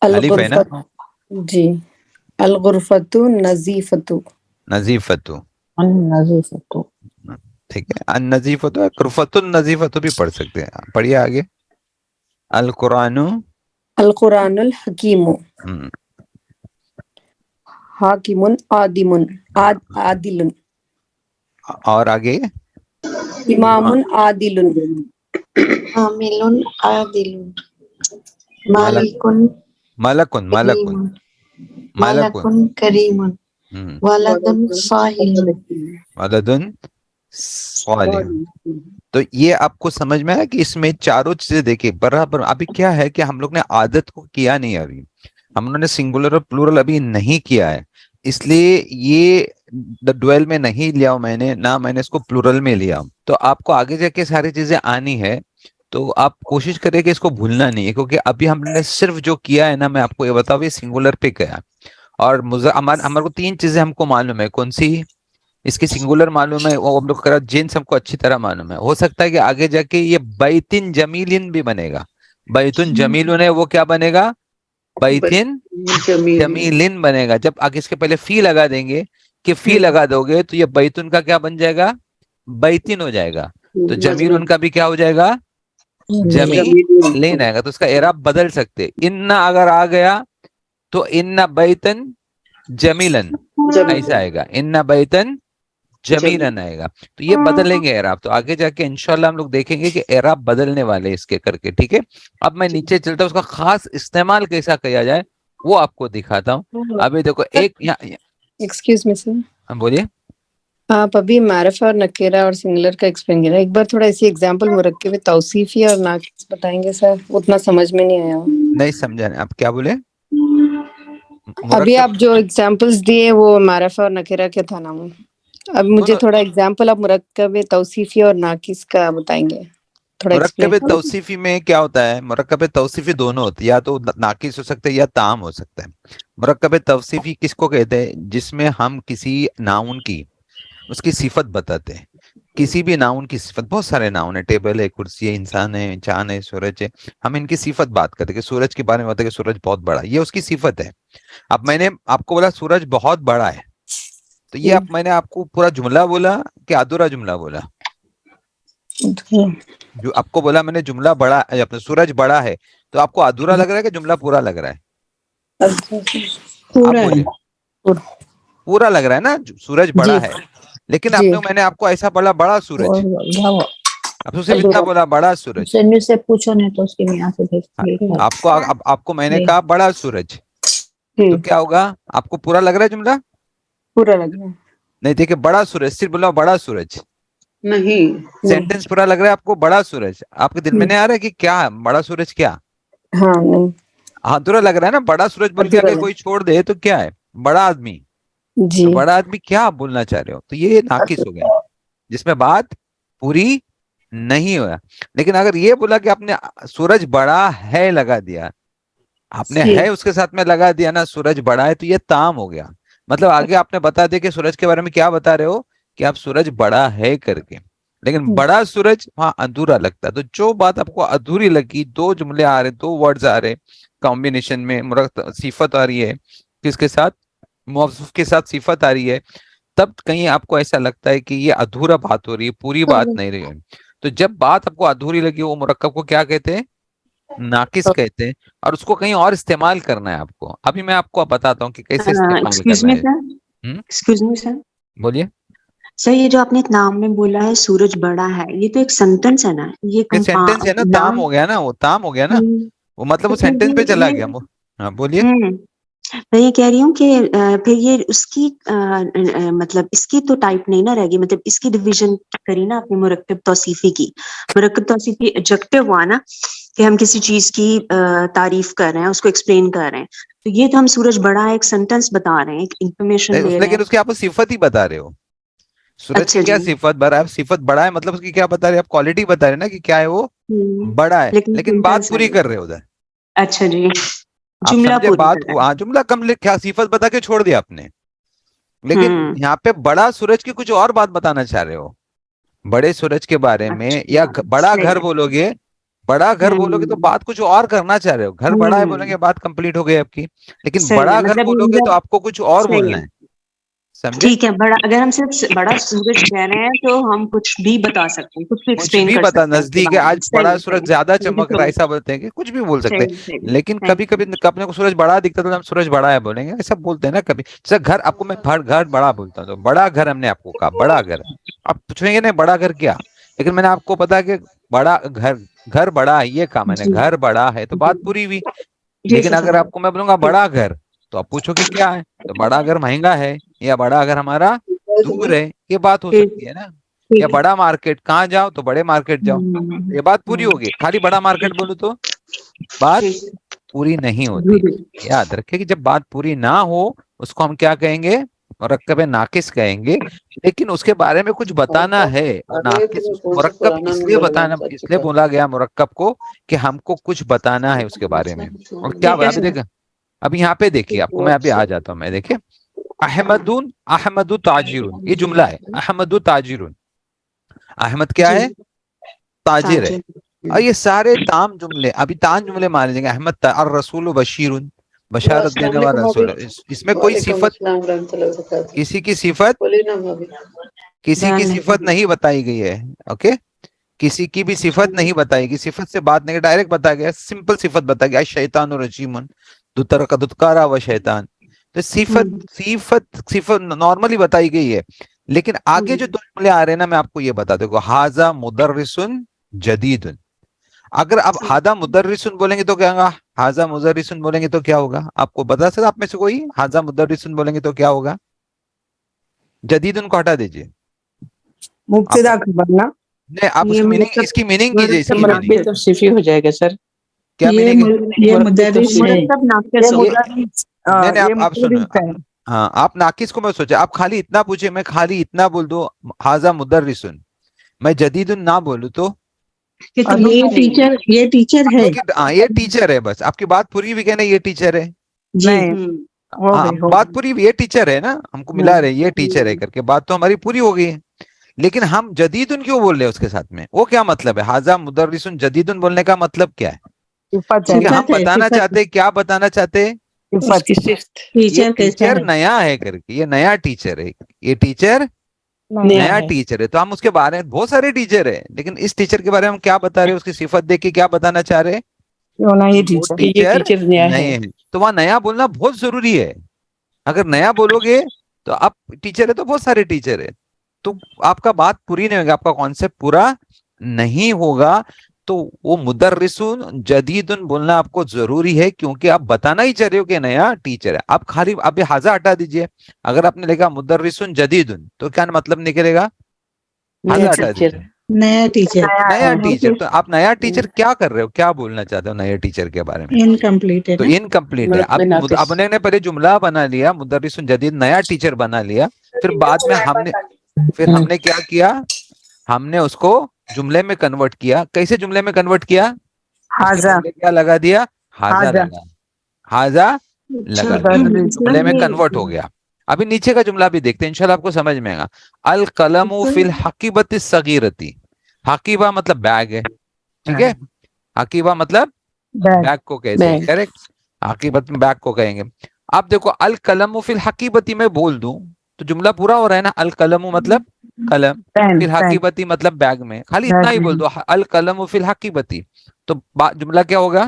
الف ہے نا. الغرفۃ جی. الغرفۃ نظیفۃ. نظیفتو. النظیفۃ. ٹھیک ہے. النظیفتو ہے، غرفت النظیفتو بھی پڑھ سکتے ہیں. پڑھیے آگے. القرآن. القرآن الحکیم. ہم، حاکم عادم عادل. اور آگے امام عادل. عامل عادل ملک. مالک ملکن ملک کریم ہم، ولد صاحل. ولدن صالح. تو یہ آپ کو سمجھ میں آیا کہ اس میں چاروں چیزیں دیکھیں برابر. ابھی کیا ہے کہ ہم لوگ نے عادت کو کیا نہیں، ابھی ہم لوگوں نے سنگولر اور پلورل ابھی نہیں کیا ہے، اس لیے یہ ڈویل میں نہیں لیا ہوں میں نے، نہ میں نے اس کو پلورل میں لیا. تو آپ کو آگے جا کے ساری چیزیں آنی ہے، تو آپ کوشش کریں کہ اس کو بھولنا نہیں ہے، کیونکہ ابھی ہم نے صرف جو کیا ہے نا، میں آپ کو یہ بتاؤں یہ سنگولر پہ کیا. اور ہمارے کو تین چیزیں ہم کو معلوم ہے. کون سی؟ اس کی سنگولر معلوم ہے، وہ ہم لوگ کرا جنس ہم کو اچھی طرح معلوم ہے. ہو سکتا ہے کہ آگے جا کے یہ بیتن جمیلن بھی بنے گا. بیتن جمیلن ہے وہ کیا بنے گا؟ بیتن جمیلن بنے گا. جب آگے اس کے پہلے فی لگا دیں گے کہ فی لگا دو گے تو یہ بیتن کا کیا بن جائے گا؟ بیتن ہو جائے گا. تو جمیل ان کا بھی کیا ہو جائے گا؟ جمیلن آئے گا. تو اس کا اعراب بدل سکتے. ان اگر آ گیا تو ان بیتن جمیلن ایسا آئے گا. ان بیتن جمیلن آئے گا. تو یہ بدلیں گے اعراب. تو آگے جا کے انشاءاللہ ہم لوگ دیکھیں گے کہ اعراب بدلنے والے اس کے کر کے. ٹھیک ہے. اب میں نیچے چلتا ہوں، اس کا خاص استعمال کیسا کیا جائے وہ آپ کو دکھاتا ہوں. ابھی دیکھو ایک ایکسکیوز می سر، بولیے. آپ ابھی معرفہ اور نکیرہ اور سنگولر کا ایکسپلین کیا، ایک بار تھوڑا اسی ایگزامپل مرکب توصیفی اور ناقص بتائیں گے سر؟ اتنا سمجھ میں نہیں آیا. نہیں سمجھا نہیں. آپ کیا بولے؟ ابھی مرکب آپ جو ایگزامپلس دیے وہ معرفہ اور نکیرہ کے تھا نام. اب مجھے دونوں. تھوڑا ایگزامپل آپ مرکب توصیفی اور ناقص کا بتائیں گے تھوڑا مرکب ایکسپلین. توصیفی میں کیا ہوتا ہے؟ مرکب توصیفی دونوں ہوتی ہے، یا تو ناقص ہو سکتا ہے یا تام ہو سکتا ہے. مرکب توصیفی کس کو کہتے ہیں؟ جس میں ہم کسی ناؤن کی اس کی صفت بتاتے ہیں. کسی بھی ناؤن کی صفت، بہت سارے ناؤن ہیں، ٹیبل ہے، کرسی ہے، انسان ہے، چاند ہے، سورج ہے. ہم ان کی صفت بات کرتے ہیں کہ سورج کے بارے میں بتا کہ سورج بہت بڑا ہے، یہ اس کی صفت ہے. اب میں نے آپ کو بولا سورج بہت بڑا ہے، تو یہ میں نے آپ کو پورا جملہ بولا کہ ادھورا جملہ بولا؟ جو آپ کو بولا میں نے جملہ بڑا، اپنا سورج بڑا ہے، تو آپ کو ادھورا لگ رہا ہے کہ جملہ پورا لگ رہا ہے؟ آپ پورا ہے. بولے. پورا لگ رہا ہے نا، سورج جی بڑا ہے. لیکن جی میں نے آپ کو ایسا بولا بڑا سورج، اب صرف اتنا بولا بڑا سورج. سے پوچھو نہیں تو اس کی میاں سے آپ کو میں نے کہا بڑا سورج، تو کیا ہوگا؟ آپ کو پورا لگ رہا ہے جملہ؟ پورا لگ رہا ہے. نہیں دیکھیں، بڑا سورج صرف بولا بڑا سورج، نہیں. سینٹینس پورا لگ رہا ہے آپ کو بڑا سورج. آپ کے دل میں نہیں آ رہا ہے کہ کیا ہے بڑا سورج؟ کیا ہاں نہیں ادھورا لگ رہا ہے نا؟ بڑا سورج بول کے اگر کوئی چھوڑ دے تو کیا ہے؟ بڑا آدمی. جی تو بڑا آدمی کیا آپ بولنا چاہ رہے ہو؟ تو یہ ناقص ہو گیا جس میں بات پوری نہیں ہوا. لیکن اگر یہ بولا کہ آپ نے سورج بڑا ہے لگا دیا، آپ نے ہے اس کے ساتھ میں لگا دیا نا سورج بڑا ہے، تو یہ تام ہو گیا. مطلب آگے آپ نے بتا دیا کہ سورج کے بارے میں کیا بتا رہے ہو کہ آپ سورج بڑا ہے کر کے. لیکن بڑا سورج وہاں ادھورا لگتا ہے. تو جو بات آپ کو ادھوری لگی، دو جملے آ رہے، دو ورڈز آ رہے کمبینیشن میں، صفت آ رہی ہے کس کے ساتھ؟ موصوف کے ساتھ صفت آ رہی ہے، تب کہیں آپ کو ایسا لگتا ہے کہ یہ ادھورا بات ہو رہی ہے، پوری بات نہیں رہی ہے. تو جب بات آپ کو ادھوری لگی، وہ مرکب کو کیا کہتے ہیں؟ ناقص کہتے ہیں. اور اس کو کہیں اور استعمال کرنا ہے آپ کو. ابھی میں آپ کو بتاتا ہوں کہ کیسے استعمال ایکسکیوز کرنا می ہے. سر، ایکسکیوز می سر، بولیے. سر یہ جو آپ نے ایک نام میں بولا ہے سورج بڑا ہے، یہ تو ایک سینٹینس ہے نا، یہ یہ سینٹینس ہے نا, تام ہو گیا نا, وہ تام ہو گیا نا, وہ مطلب وہ سینٹینس پہ چلا گیا. ہاں بولیے. میں یہ کہہ رہی ہوں کہ پھر یہ اس کی مطلب اس کی تو ٹائپ نہیں نا رہ گی، مطلب اس کی ڈویژن کری نا اپنے مرکب توصیفی کی. مرکب توصیفی ایڈجیکٹو ہوا نا کہ ہم کسی چیز کی تعریف کر رہے ہیں، اس کو ایکسپلین کر رہے ہیں. تو یہ تو ہم سورج بڑا ہے ایک سینٹینس بتا رہے ہیں، ایک انفارمیشن دے رہے ہیں. لیکن اس کی آپ صفت ہی بتا رہے ہو. سورج کی کیا صفت بڑا ہے؟ صفت بڑا ہے مطلب اس کی کیا بتا رہے ہیں آپ؟ کوالٹی بتا رہے ہیں نا کہ کیا ہے وہ بڑا ہے، لیکن بات پوری کر رہے ادھر. اچھا جی، جملہ بات کو جملہ کمپلیٹ کیا صفت بتا کے چھوڑ دیا آپ نے. لیکن یہاں پہ بڑا سورج کی کچھ اور بات بتانا چاہ رہے ہو. بڑے سورج کے بارے میں یا بڑا گھر بولو گے، بڑا گھر بولو گے تو بات کچھ اور کرنا چاہ رہے ہو. گھر بڑا ہے بولیں گے بات کمپلیٹ ہو گئی آپ کی. لیکن بڑا گھر بولو گے تو آپ کو کچھ اور بولنا ہے. سمجھے؟ ٹھیک ہے، بڑا اگر ہم صرف بڑا سورج کہہ رہے ہیں تو ہم کچھ بھی بتا سکتے ہیں، کچھ بھی ایکسپلین کر بتا سکتے ہیں. نزدیک ہے آج بڑا سورج زیادہ چمک رہا ہے ایسا بولتے ہیں کہ کچھ بھی بول سکتے ہیں. لیکن کبھی کبھی اپنے کو سورج بڑا دکھتا تو ہم سورج بڑا ہے بولیں گے، ایسا بولتے ہیں نا. کبھی جیسے گھر آپ کو میں گھر بڑا بولتا ہوں تو بڑا گھر ہم نے آپ کو کہا بڑا گھر. آپ پوچھیں گے نہیں بڑا گھر کیا، لیکن میں نے آپ کو پتا کہ بڑا گھر بڑا ہے یہ کہا میں نے، گھر بڑا ہے تو بات پوری ہوئی. لیکن اگر آپ کو میں بولوں گا بڑا گھر تو آپ پوچھو کہ کیا ہے، تو بڑا گھر مہنگا ہے یا بڑا گھر ہمارا دور ہے، یہ بات ہو سکتی ہے نا. یا بڑا مارکیٹ کہاں جاؤ تو بڑے مارکیٹ جاؤ، یہ بات پوری ہوگی. خالی بڑا مارکیٹ بولو تو بات پوری نہیں ہوتی. یاد رکھے کہ جب بات پوری نہ ہو اس کو ہم کیا کہیں گے؟ مرکب ناقص کہیں گے. لیکن اس کے بارے میں کچھ بتانا ہے. وہ ناقص مرکب اس لیے بتانا، اس لیے بولا گیا مرکب کو کہ ہم کو کچھ بتانا ہے اس کے بارے میں. اور کیا ابھی دیکھیں، ابھی یہاں پہ دیکھیے آپ کو میں ابھی آ جاتا ہوں. میں دیکھیں احمد تاجر، یہ جملہ ہے احمد تاجر. احمد کیا ہے؟ تاجر ہے. اور یہ سارے تام جملے ابھی تام جملے مان لیں گے. احمد الرسول بشیر، بشارت دینے والا رسول. اس میں کوئی صفت کسی کی صفت نہیں بتائی گئی ہے. اوکے، کسی کی بھی صفت نہیں بتائی گئی. صفت سے بات نہیں، ڈائریکٹ بتایا گیا، سمپل صفت بتایا گیا. شیطان الرجیم دتکارا و شیطان. تو صفت نارملی بتائی گئی ہے. لیکن آگے جو دو جملے آ رہے ہیں نا میں آپ کو یہ بتا دوں گا. ہاذا مدرس جدید. اگر آپ ہاذا مدرس بولیں گے تو کیا ہوگا؟ ہاذا مدرس بولیں گے تو کیا ہوگا؟ آپ کو بتا سکتا آپ میں سے کوئی؟ ہاذا مدرس بولیں گے تو کیا ہوگا؟ جدید کو ہٹا دیجیے. مبتدا خبر نا. نہیں آپ اس کی میننگ، اس کی میننگ کیجیے. اس کی مرکب توصیفی ہو جائے گا سر. کیا میننگ ہے؟ یہ مدرس ہے. نہیں آپ سنو. ہاں آپ ناقص کو میں سوچے، آپ خالی اتنا پوچھے، میں خالی اتنا بول دوں ہاذا مدرس، میں جدید نہ بولوں تو یہ ٹیچر ہے. ہاں یہ ٹیچر ہے. بس آپ کی بات پوری بھی کہنا یہ ٹیچر ہے. بات پوری، یہ ٹیچر ہے نا، ہم کو ملا رہے یہ ٹیچر ہے کر کے، بات تو ہماری پوری ہو گئی ہے. لیکن ہم جدید کیوں بول رہے ہیں اس کے ساتھ میں؟ وہ کیا مطلب ہے؟ ہاذا مدرس جدید بولنے کا مطلب کیا ہے؟ کیونکہ ہم بتانا چاہتے، کیا بتانا چاہتے؟ ٹیچر نیا ہے کر کے، یہ نیا ٹیچر ہے، یہ ٹیچر نیا ٹیچر ہے. تو ہم اس کے بارے میں، بہت سارے ٹیچر ہیں لیکن اس ٹیچر کے بارے میں ہم کیا بتا رہے ہیں؟ اس کی صفت دیکھ کے کیا بتانا چاہ رہے؟ ٹیچر نئے ہیں. تو وہاں نیا بولنا بہت ضروری ہے. اگر نیا بولو گے تو آپ ٹیچر ہے تو بہت سارے ٹیچر ہے، تو آپ کا بات پوری نہیں ہوگی، آپ کا کانسیپٹ پورا نہیں ہوگا. تو وہ مدرسون جدید بولنا آپ کو ضروری ہے، کیونکہ آپ بتانا ہی چاہ رہے ہو کہ نیا ٹیچر ہے. آپ خالی ابھی ہاذا ہٹا دیجئے. اگر آپ نے لکھا مدرسون جدید تو کیا مطلب نکلے گا؟ ہاذا ہٹا دیجئے، نیا ٹیچر. نیا ٹیچر. تو آپ نیا ٹیچر کیا کر رہے ہو؟ کیا بولنا چاہتے ہو نئے ٹیچر کے بارے میں؟ انکمپلیٹ ہے تو نا. انکمپلیٹ ہے. اب نے پہلے جملہ بنا لیا مدرس جدید، نیا ٹیچر بنا لیا. پھر بعد میں ہم نے کیا کیا؟ ہم نے اس کو جملے میں کنورٹ کیا. کیسے جملے میں کنورٹ کیا؟ اس کے پہلے کیا لگا دیا؟ ہاذا لگا، ہاذا لگا دیا، جملے میں کنورٹ ہو گیا. ابھی نیچے کا جملہ بھی دیکھتے ہیں، انشاءاللہ آپ کو سمجھ میں آئے گا. القلم فی الحقیبۃ الصغیرۃ. حقیبہ مطلب بیگ ہے، ٹھیک ہے؟ حقیبہ مطلب بیگ کو کہتے ہیں، کریکٹ؟ حقیبت میں بیگ کو کہیں گے. اب دیکھو القلم فی الحقیبۃ میں بول دوں تو جملہ پورا ہو رہا ہے نا. القلم مطلب قلم، پھر حقیبت مطلب بیگ میں، خالی اتنا ہی بول دو القلم فی الحقیبۃ، تو جملہ کیا ہوگا؟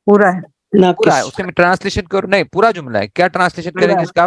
پورا ہے. پورا ہے. اس میں ٹرانسلیشن کرو، نہیں پورا جملہ ہے. کیا ٹرانسلیشن کریں گے اس کا؟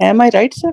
Am I right, sir?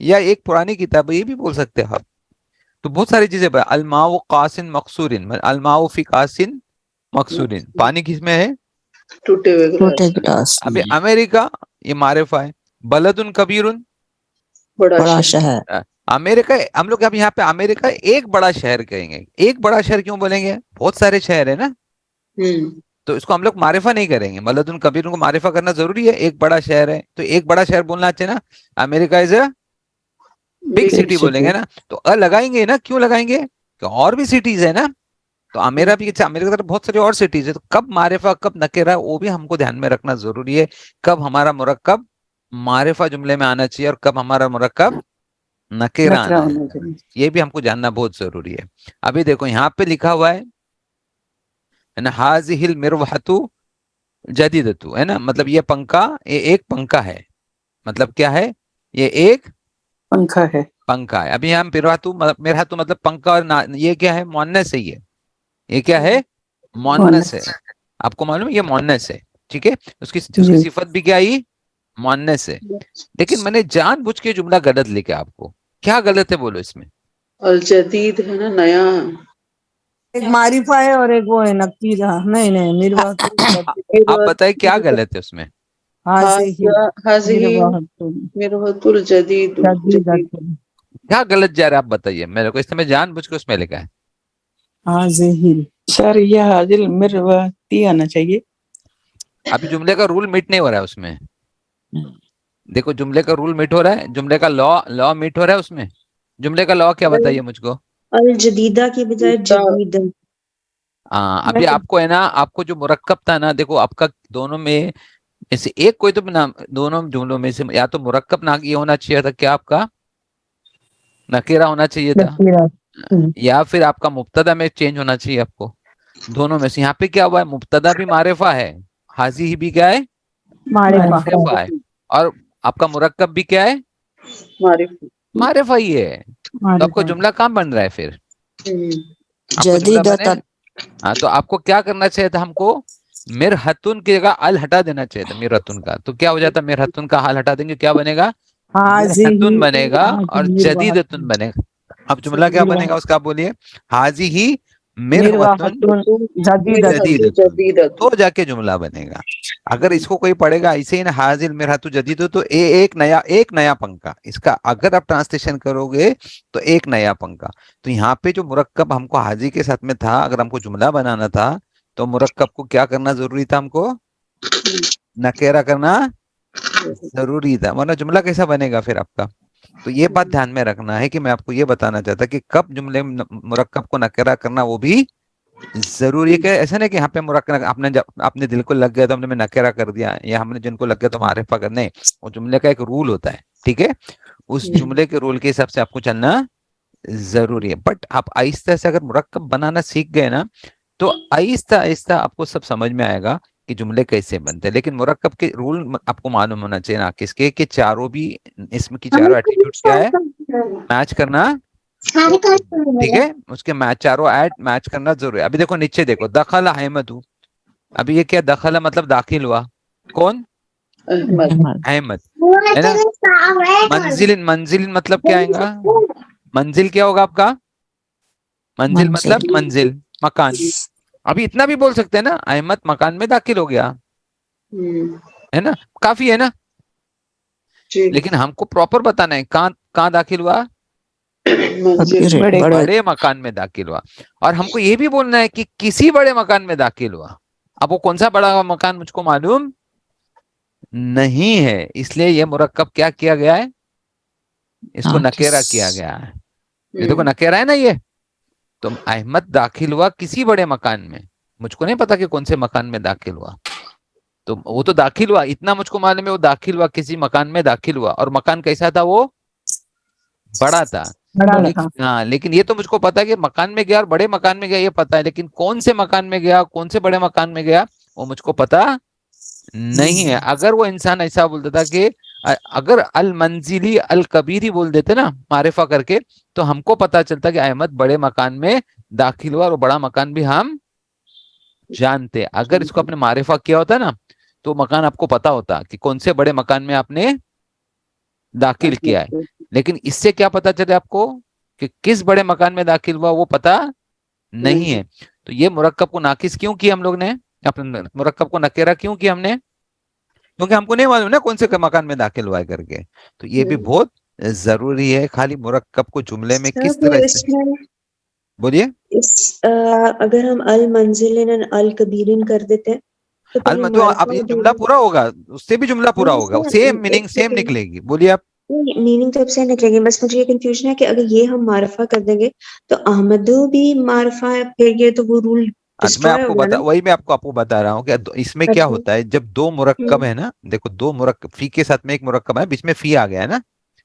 یا ایک پرانی کتاب ہے، یہ بھی بول سکتے ہیں آپ. تو بہت ساری چیزیں. الماء قاسن مقصورن، الماء فی قاسن مقصورن، پانی کس میں ہے؟ ٹوٹے ہوئے گلاس، گلاس ابھی امریکہ یہ معرفہ ہے. بلدن کبیرن، بڑا بڑا شہر، شہر. امریکہ. ہم لوگ اب یہاں پہ امریکہ ایک بڑا شہر کہیں گے. ایک بڑا شہر کیوں بولیں گے؟ بہت سارے شہر ہیں نا، تو اس کو ہم لوگ معرفہ نہیں کریں گے. بلدن کبیرن کو معرفہ کرنا ضروری ہے. ایک بڑا شہر ہے تو ایک بڑا شہر بولنا چاہیے نا. امریکہ از اے بگ سٹی بولیں گے نا، تو لگائیں گے نا. کیوں لگائیں گے؟ کہ اور بھی سٹیز ہے نا. تو امریکہ کی طرف بہت ساری اور سٹیز ہے. تو کب معرفہ کب نکرہ وہ بھی ہم کو دھیان میں رکھنا ضروری ہے. کب ہمارا مرکب معرفہ جملے میں آنا چاہیے اور کب ہمارا مرکب نکرہ آنا ہے، یہ بھی ہم کو جاننا بہت ضروری ہے. ابھی دیکھو یہاں پہ لکھا ہوا ہے نا، ہاذہ المروحۃ جدیدۃ، ہے نا. مطلب یہ پنکھا، یہ ایک پنکھا ہے. مطلب کیا ہے؟ یہ ایک پنکھا ہے. پنکھا ہے. ابھی ہم مرحت مطلب پنکھا، اور یہ کیا ہے؟ مؤنث ہے. یہ کیا ہے؟ مؤنث ہے. آپ کو معلوم ہے یہ مؤنث ہے، ٹھیک ہے. اس کی صفت بھی کیا آئی؟ مؤنث ہے. لیکن میں نے جان بوجھ کے جملہ غلط لکھا. آپ کو کیا غلط ہے بولو اس میں؟ الجدید ہے نا، نیا. ایک معرفہ ہے اور ایک وہ ہے نکیرہ. نہیں آپ بتائیں کیا غلط ہے اس میں؟ مروحۃ الجدید، جدید. کیا غلط جا رہا ہے آپ بتائیے میرے کو. اس میں جان بوجھ کے اس میں لکھا ہے. سر یہ حاضل مروتی آنا چاہیے. ابھی جملے کا رول میٹ نہیں ہو رہا ہے اس میں. دیکھو جملے کا رول میٹ ہو رہا ہے، جملے کا لا میٹ ہو رہا ہے اس میں. جملے کا لا کیا بتائیے مجھ کو؟ الجدیدہ کی بجائے جدید. ابھی آپ کو ہے نا، آپ کو جو مرکب تھا نا، دیکھو آپ کا دونوں میں ایسے ایک کوئی تو دونوں جملوں میں سے یا تو مرکب نہ یہ ہونا چاہیے تھا، کیا آپ کا نکیرہ ہونا چاہیے تھا، یا پھر آپ کا مبتدا میں چینج ہونا چاہیے آپ کو. دونوں میں سے یہاں پہ کیا ہوا ہے؟ مبتدا بھی معرفہ ہے، حاضی بھی کیا ہے؟ معرفہ ہے. اور آپ کا مرکب بھی کیا ہے؟ معرفہ ہی ہے. تو آپ کو جملہ کہاں بن رہا ہے پھر؟ آپ کو جملہ بنے. ہاں تو آپ کو کیا کرنا چاہیے تھا؟ ہم کو مرحتن کی جگہ ال ہٹا دینا چاہیے تھا، مرحتن کا. تو کیا ہو جاتا؟ مرحتن کا حال ہٹا دیں گے، کیا بنے گا؟ مرحتن بنے گا اور جدیدتن بنے گا. اب جملہ کیا بنے گا اس کا؟ آپ بولیے. حاذہ مرحتن جدیدتن، تو جا کے جملہ بنے گا. اگر اس کو کوئی پڑھے گا ایسے ہی نا، حاذہ المرحۃ جدید، تو ایک نیا پنکھا. اس کا اگر آپ ٹرانسلیشن کرو گے تو ایک نیا پنکھا. تو یہاں پہ جو مرکب ہم کو حاضی کے ساتھ میں تھا، اگر ہم کو جملہ بنانا تھا تو مرکب کو کیا کرنا ضروری تھا؟ ہم کو نکیرہ کرنا ضروری تھا، ورنہ جملہ کیسا بنے گا پھر آپ کا؟ تو یہ بات دھیان میں رکھنا ہے کہ میں آپ کو یہ بتانا چاہتا کہ کب جملے مرکب کو نکیرہ کرنا وہ بھی ضروری ہے. کہ ایسا نہیں کہ یہاں پہ مرکب اپنے دل کو لگ گیا تو ہم نے نکیرہ کر دیا، یا ہم نے جن کو لگ گیا تو معرفہ کرنے. وہ جملے کا ایک رول ہوتا ہے، ٹھیک ہے. اس جملے کے رول کے حساب سے آپ کو چلنا ضروری ہے. بٹ آپ آہستہ سے اگر مرکب بنانا سیکھ گئے نا تو آہستہ آہستہ آپ کو سب سمجھ میں آئے گا کہ جملے کیسے بنتے ہیں. لیکن مرکب کے رول آپ کو معلوم ہونا چاہیے نا کس کے، کہ چاروں بھی اسم کی چاروں ایٹیٹیوڈز کیا ہے؟ میچ کرنا، ٹھیک ہے. اس کے چاروں میچ کرنا ضروری ہے. ابھی دیکھو نیچے دیکھو، دخل احمد. ابھی یہ کیا دخل مطلب داخل ہوا؟ کون؟ احمد، ہے نا. منزل مطلب کیا آئے گا؟ منزل کیا ہوگا آپ کا؟ منزل مطلب منزل، مکان. ابھی اتنا بھی بول سکتے ہیں نا، احمد مکان میں داخل ہو گیا، ہے نا. کافی ہے نا. لیکن ہم کو پراپر بتانا ہے کہاں داخل ہوا؟ بڑے مکان میں داخل ہوا. اور ہم کو یہ بھی بولنا ہے کہ کسی بڑے مکان میں داخل ہوا. اب وہ کون سا بڑا مکان مجھ کو معلوم نہیں ہے، اس لیے یہ مرکب کیا کیا گیا ہے؟ اس کو نکیرہ کیا گیا ہے. یہ دیکھو نکیرہ ہے نا یہ. تو احمد داخل ہوا کسی بڑے مکان میں. مجھ کو نہیں پتا کہ کون سے مکان میں داخل ہوا، تو وہ تو داخل ہوا اتنا مجھ کو معلوم ہے. وہ داخل ہوا کسی مکان میں داخل ہوا، اور مکان کیسا تھا؟ وہ بڑا تھا. ہاں لیکن یہ تو مجھ کو پتا ہے کہ مکان میں گیا اور بڑے مکان میں گیا، یہ پتا ہے. لیکن کون سے مکان میں گیا، کون سے بڑے مکان میں گیا، وہ مجھ کو پتا نہیں ہے. اگر وہ انسان ایسا بولتا تھا کہ اگر المنزلی الکبیری بول دیتے نا معرفہ کر کے، تو ہم کو پتا چلتا کہ احمد بڑے مکان میں داخل ہوا، اور وہ بڑا مکان بھی ہم جانتے. اگر اس کو اپنے معرفہ کیا ہوتا نا تو مکان آپ کو پتا ہوتا کہ کون سے بڑے مکان میں آپ نے داخل کیا ہے. لیکن اس سے کیا پتا چلے آپ کو کہ کس بڑے مکان میں داخل ہوا وہ پتا نہیں ہے. تو یہ مرکب کو ناقص کیوں کیا ہم لوگ نے, اپنے مرکب کو نکیرہ کیوں کیا ہم نے, کیونکہ ہم کو نہیں معلوم نا کون سے مکان میں داخل ہوا ہے کر کے. تو یہ بھی بہت ضروری ہے. خالی مرکب کو جملے میں کس طرح اس میں بولیے, اگر ہم المنزلن الکبیرن کر دیتے ہیں تو پھر تو اب یہ جملہ پورا ہوگا, اس سے بھی جملہ پورا ہوگا, سیم میننگ سیم نکلے گی. بولیے آپ. میننگ تو اب سے نکلے گی, بس مجھے یہ کنفیوژن ہے کہ اگر یہ ہم معرفہ کر دیں گے تو احمدو بھی معرفہ ہے, پھر یہ تو وہ رول میں آپ کو وہی میں آپ کو بتا رہا ہوں کہ اس میں کیا ہوتا ہے جب دو مرکب ہے نا, دیکھو دو مرکب, فی کے ساتھ میں ایک مرکب ہے, بیچ میں فی آ گیا ہے نا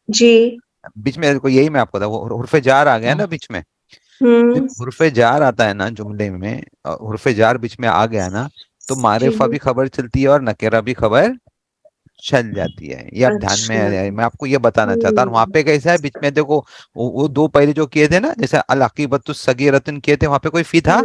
جی, بیچ میں, یہی میں آپ کو بتا, حرف جار آ گیا نا بیچ میں. جب حرف جار آتا ہے نا جملے میں, حرف جار بیچ میں آ گیا نا, تو معرفہ بھی خبر چلتی ہے اور نکرہ بھی خبر چل جاتی ہے. یہ آپ دھیان میں آپ کو یہ بتانا چاہتا ہوں. وہاں پہ کیسا ہے بیچ میں دیکھو, وہ دو پہلے جو کیے تھے نا, جیسے العقیبۃ الصغیرۃ کیے تھے, وہاں پہ کوئی فی تھا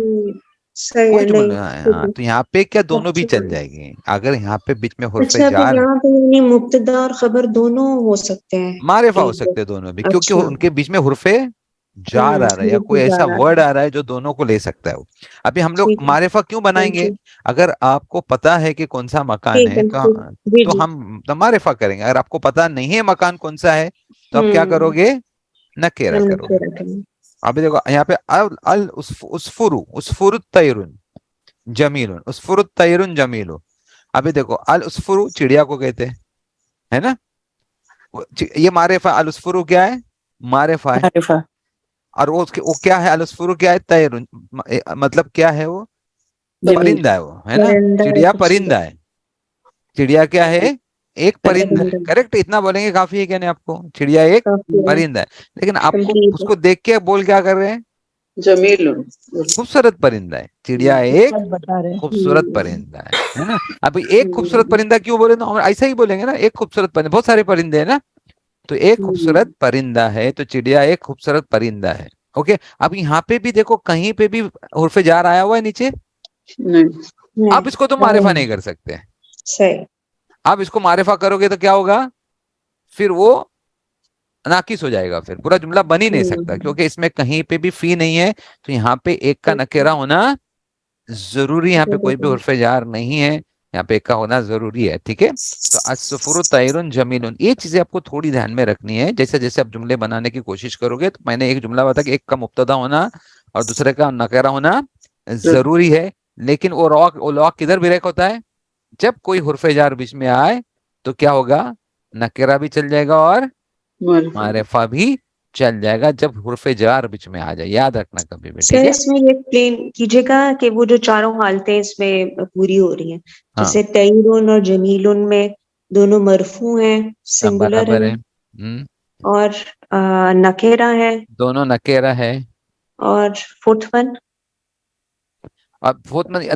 کوئی جملہ, تو یہاں پہ کیا دونوں بھی چل جائے گی. اگر یہاں پہ بیچ میں حرف اچھا, جار, یہاں پہ یعنی مبتدا اور خبر دونوں ہو سکتے ہیں, معرفہ ہو سکتے ہیں دونوں بھی, کیونکہ ان کے بیچ میں حرف جار آ رہا ہے یا کوئی ایسا ورڈ آ رہا ہے جو دونوں کو لے سکتا ہے. ابھی ہم لوگ معرفہ کیوں بنائیں گے؟ اگر آپ کو پتا ہے کہ کون سا مکان ہے تو ہم معرفہ کریں گے. اگر آپ کو پتا نہیں ہے مکان کون سا ہے تو آپ کیا کرو گے؟ نکیرہ کرو گے. ابھی دیکھو یہاں پہ اسفر الطیر جمیل, اسفر الطیر جمیل. ابھی دیکھو الاسفر چڑیا کو کہتے ہیں, ہے نا, یہ معرفہ. الاسفر کیا ہے؟ معرفہ ہے. معرفہ. اور وہ کیا ہے؟ الاسفر کیا ہے؟ طیر, مطلب کیا ہے؟ وہ پرندہ ہے, وہ ہے نا, چڑیا پرندہ ہے. چڑیا کیا ہے؟ ایک پرندہ ہے. کریکٹ, اتنا بولیں گے کافی ہے کیا نہیں آپ کو؟ چڑیا ایک پرندہ ہے. لیکن آپ کو اس کو دیکھ کے بول کیا کر رہے ہیں؟ جمیل, خوبصورت پرندہ ہے. چڑیا ایک خوبصورت پرندہ ہے نا. ابھی ایک خوبصورت پرندہ کیوں بولے؟ تو ہم ایسا ہی بولیں گے نا, ایک خوبصورت پرندہ, بہت سارے پرندے ہیں نا, تو ایک خوبصورت پرندہ ہے, تو چڑیا ایک خوبصورت پرندہ ہے. اوکے, اب یہاں پہ بھی دیکھو کہیں پہ بھی حرف جار آیا ہوا ہے نیچے, آپ اس کو تو معرفہ نہیں کر سکتے. آپ اس کو معرفہ کرو گے تو کیا ہوگا؟ پھر وہ ناقص ہو جائے گا, پھر پورا جملہ بن ہی نہیں سکتا, کیونکہ اس میں کہیں پہ بھی فی نہیں ہے. تو یہاں پہ ایک کا نکرہ ہونا ضروری, یہاں پہ کوئی بھی حرف جار نہیں ہے, یہاں پہ ایک کا ہونا ضروری ہے. ٹھیک ہے, تو الصفر طیر جمیل, یہ چیزیں آپ کو تھوڑی دھیان میں رکھنی ہے. جیسے جیسے آپ جملے بنانے کی کوشش کرو گے, تو میں نے ایک جملہ بتا کہ ایک کا مبتدا ہونا اور دوسرے کا نکرہ ہونا ضروری ہے. لیکن وہ لاک کدھر بریک ہوتا ہے؟ جب کوئی حرف جار بیچ میں آئے تو کیا ہوگا؟ نکرہ بھی چل جائے گا اور معرفہ بھی چل جائے گا, جب حرف جار بیچ میں آ جائے. یاد رکھنا کبھی بھی, ٹھیک سر ہے. اس میں یہ ایکسپلین کیجیے گا کہ وہ جو چاروں حالتیں اس میں پوری ہو رہی ہیں, جیسے طیرون اور جمیلون میں دونوں مرفوع ہیں, سنگولر برابر ہیں, ہے, اور نکیرہ ہے, دونوں نکیرہ ہے, اور فورتھ ون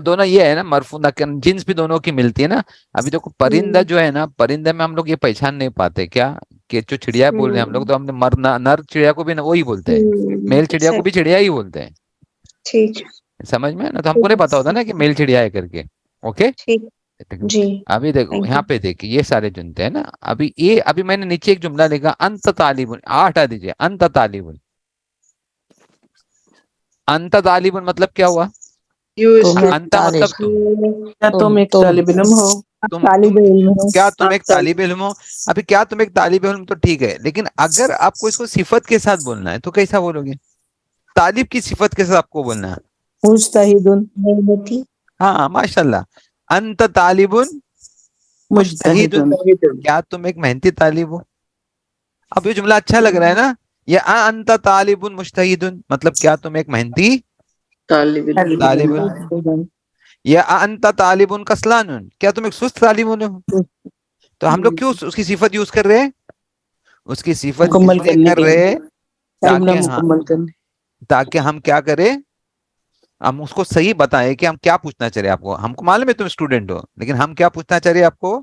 دونوں یہ ہے نا مرفوع, جنس بھی دونوں کی ملتی ہے نا. ابھی دیکھو پرندہ جو ہے نا, پرندہ میں ہم لوگ یہ پہچان نہیں پاتے کیا کہ جو چڑیا بول رہے ہیں ہم لوگ, تو ہم نے نر چڑیا کو بھی وہی بولتے ہیں, میل چڑیا کو بھی چڑیا ہی بولتے ہیں. ٹھیک, سمجھ میں نا, تو ہم کو نہیں پتا ہوتا نا کہ میل چڑیا ہے کر کے. اوکے, ابھی دیکھو یہاں پہ دیکھیے یہ سارے جنتے ہیں نا. ابھی میں نے نیچے ایک جملہ لکھا انت طالب, ہٹا دیجیے, انت طالب. انت طالب مطلب کیا ہوا؟ انت مطلب تم ایک طالب علم ہو. کیا تم ایک طالب علم ہو. ابھی کیا تم ایک طالب علم تو ٹھیک ہے, لیکن اگر آپ کو اس کو صفت کے ساتھ بولنا ہے تو کیسا بولو گے؟ طالب کی صفت کے ساتھ آپ کو بولنا ہے ہاں ماشاء اللہ, انت طالب مجتہد, کیا تم ایک محنتی طالب ہو. اب یہ جملہ اچھا لگ رہا ہے نا, یہ انت طالب مجتہد مطلب کیا تم ایک محنتی طالب علم. یا انت طالب کسلان, کیا تم ایک سست طالب ہو. تو ہم لوگ کیوں اس کی صفت یوز کر رہے ہیں؟ اس کی صفت اس لیے کر رہے ہیں تاکہ ہم کیا کریں, ہم اس کو صحیح بتائیں کہ ہم کیا پوچھنا چاہ رہے ہیں آپ کو. ہم کو معلوم ہے تم اسٹوڈنٹ ہو, لیکن ہم کیا پوچھنا چاہ رہے ہیں آپ کو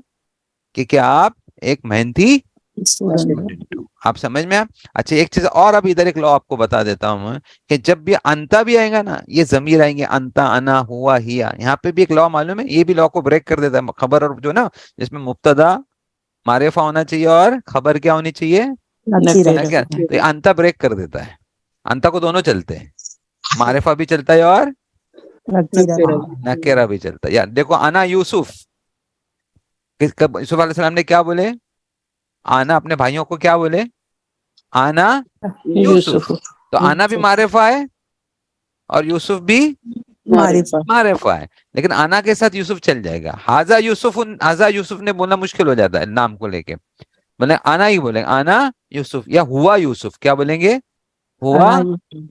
کہ کیا آپ ایک محنتی اسٹوڈنٹ ہو. آپ سمجھ میں؟ اچھا ایک چیز اور, اب ادھر ایک لا آپ کو بتا دیتا ہوں میں, کہ جب بھی انتا بھی آئے گا نا, یہ ضمیر آئیں گے, انتا, انا, ہوا, ہیا, یہاں پہ بھی ایک لا معلوم ہے, یہ بھی لا کو بریک کر دیتا ہے. خبر اور جو نا جس میں مبتدا معرفہ ہونا چاہیے اور خبر کیا ہونی چاہیے؟ نکیرہ تو یہ انتا بریک کر دیتا ہے. انتا کو دونوں چلتے ہیں, معرفہ بھی چلتا ہے اور نکیرہ بھی چلتا ہے. یا دیکھو انا یوسف, یوسف علیہ السلام نے کیا بولے؟ آنا اپنے بھائیوں کو کیا بولے؟ آنا یوسف. تو آنا بھی معرفہ ہے اور یوسف بھی معرفہ ہے, لیکن آنا کے ساتھ یوسف چل جائے گا. حاضا یوسف نے بولنا مشکل ہو جاتا ہے نام کو لے کے, بولے آنا ہی بولیں, آنا یوسف یا ہوا یوسف, کیا بولیں گے؟ ہوا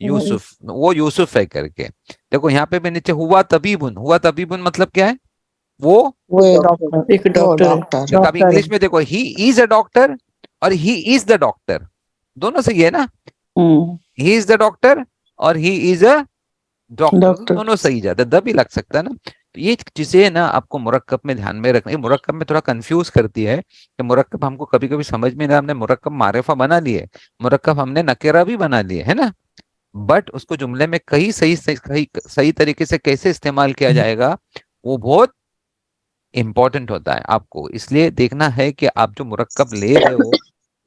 یوسف, وہ یوسف ہے کر کے. دیکھو یہاں پہ بھی نیچے ہوا طبیبن, ہوا طبیبن مطلب کیا ہے؟ وہ ایک ڈاکٹر. ابھی انگلش میں دیکھو ہی از اے ڈاکٹر اور ہی از دا ڈاکٹر, دونوں صحیح ہے نا. ہی از دا ڈاکٹر اور ہی از اے ڈاکٹر, دونوں صحیح جاتے, د بھی لگ سکتا ہے نا. تو یہ چیزیں نا آپ کو مرکب میں دھیان میں رکھنا. یہ مرکب میں تھوڑا کنفیوز کرتی ہے کہ مرکب ہم کو کبھی کبھی سمجھ میں نہیں, ہم نے مرکب معرفہ بنا لیے, مرکب ہم نے نکیرہ بھی بنا لیے ہے نا, بٹ اس کو جملے میں کئی صحیح طریقے سے کیسے استعمال کیا جائے گا وہ بہت امپورٹنٹ ہوتا ہے. آپ کو اس لیے دیکھنا ہے کہ آپ جو مرکب لے رہے ہو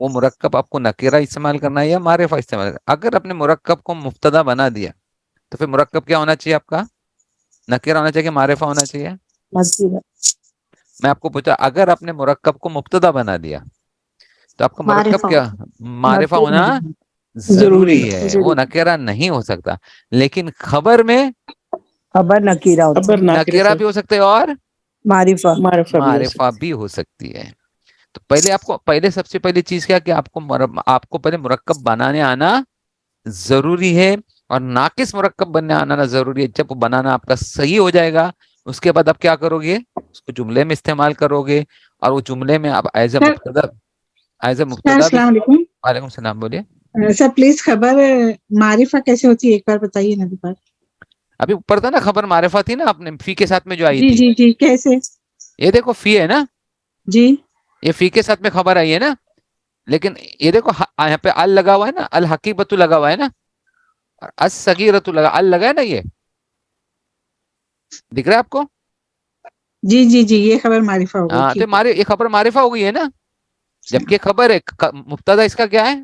وہ مرکب آپ کو نکیرہ استعمال کرنا ہے یا معرفہ استعمال کرنا ہے. اگر اپنے مرکب کو مبتدا بنا دیا تو پھر مرکب کیا ہونا چاہیے آپ کا؟ نکیرہ ہونا چاہیے کہ معرفہ ہونا چاہیے؟ میں آپ کو پوچھا, اگر اپنے مرکب کو مبتدا بنا دیا تو آپ کا مرکب کیا؟ معرفہ ہونا ضروری ہے, وہ نکیرہ نہیں ہو سکتا. لیکن خبر میں نکیرہ بھی ہو سکتا ہے اور معرفہ بھی ہو سکتی ہے. تو پہلے سب سے پہلی چیز کیا کہ آپ کو پہلے مرکب بنانے آنا ضروری ہے, اور ناقص مرکب بننے آنا ضروری ہے. جب وہ بنانا آپ کا صحیح ہو جائے گا اس کے بعد آپ کیا کرو گے؟ اس کو جملے میں استعمال کرو گے, اور وہ جملے میں آپ ایز اے مبتدا السلام علیکم وعلیکم السلام, بولیے سر. پلیز خبر معرفہ کیسے ہوتی ہے ایک بار بتائیے نا. ابھی اوپر تھا نا, خبر معرفہ تھی نا اپنے فی کے ساتھ میں جو آئی جی تھی. جی جی کیسے؟ یہ دیکھو فی ہے نا, جی یہ فی کے ساتھ میں خبر آئی ہے نا, لیکن یہ دیکھو یہاں پہ ال لگا ہوا ہے نا, الحقیبت لگا ہوا ہے نا, اور الصغیرۃ لگا, ال لگا ہے نا, یہ دکھ رہا ہے آپ کو؟ جی جی جی یہ خبر معرفہ ہو گئی. ہاں تو یہ خبر معرفہ ہو گئی ہے نا, جبکہ خبر ہے مبتدا اس کا کیا ہے؟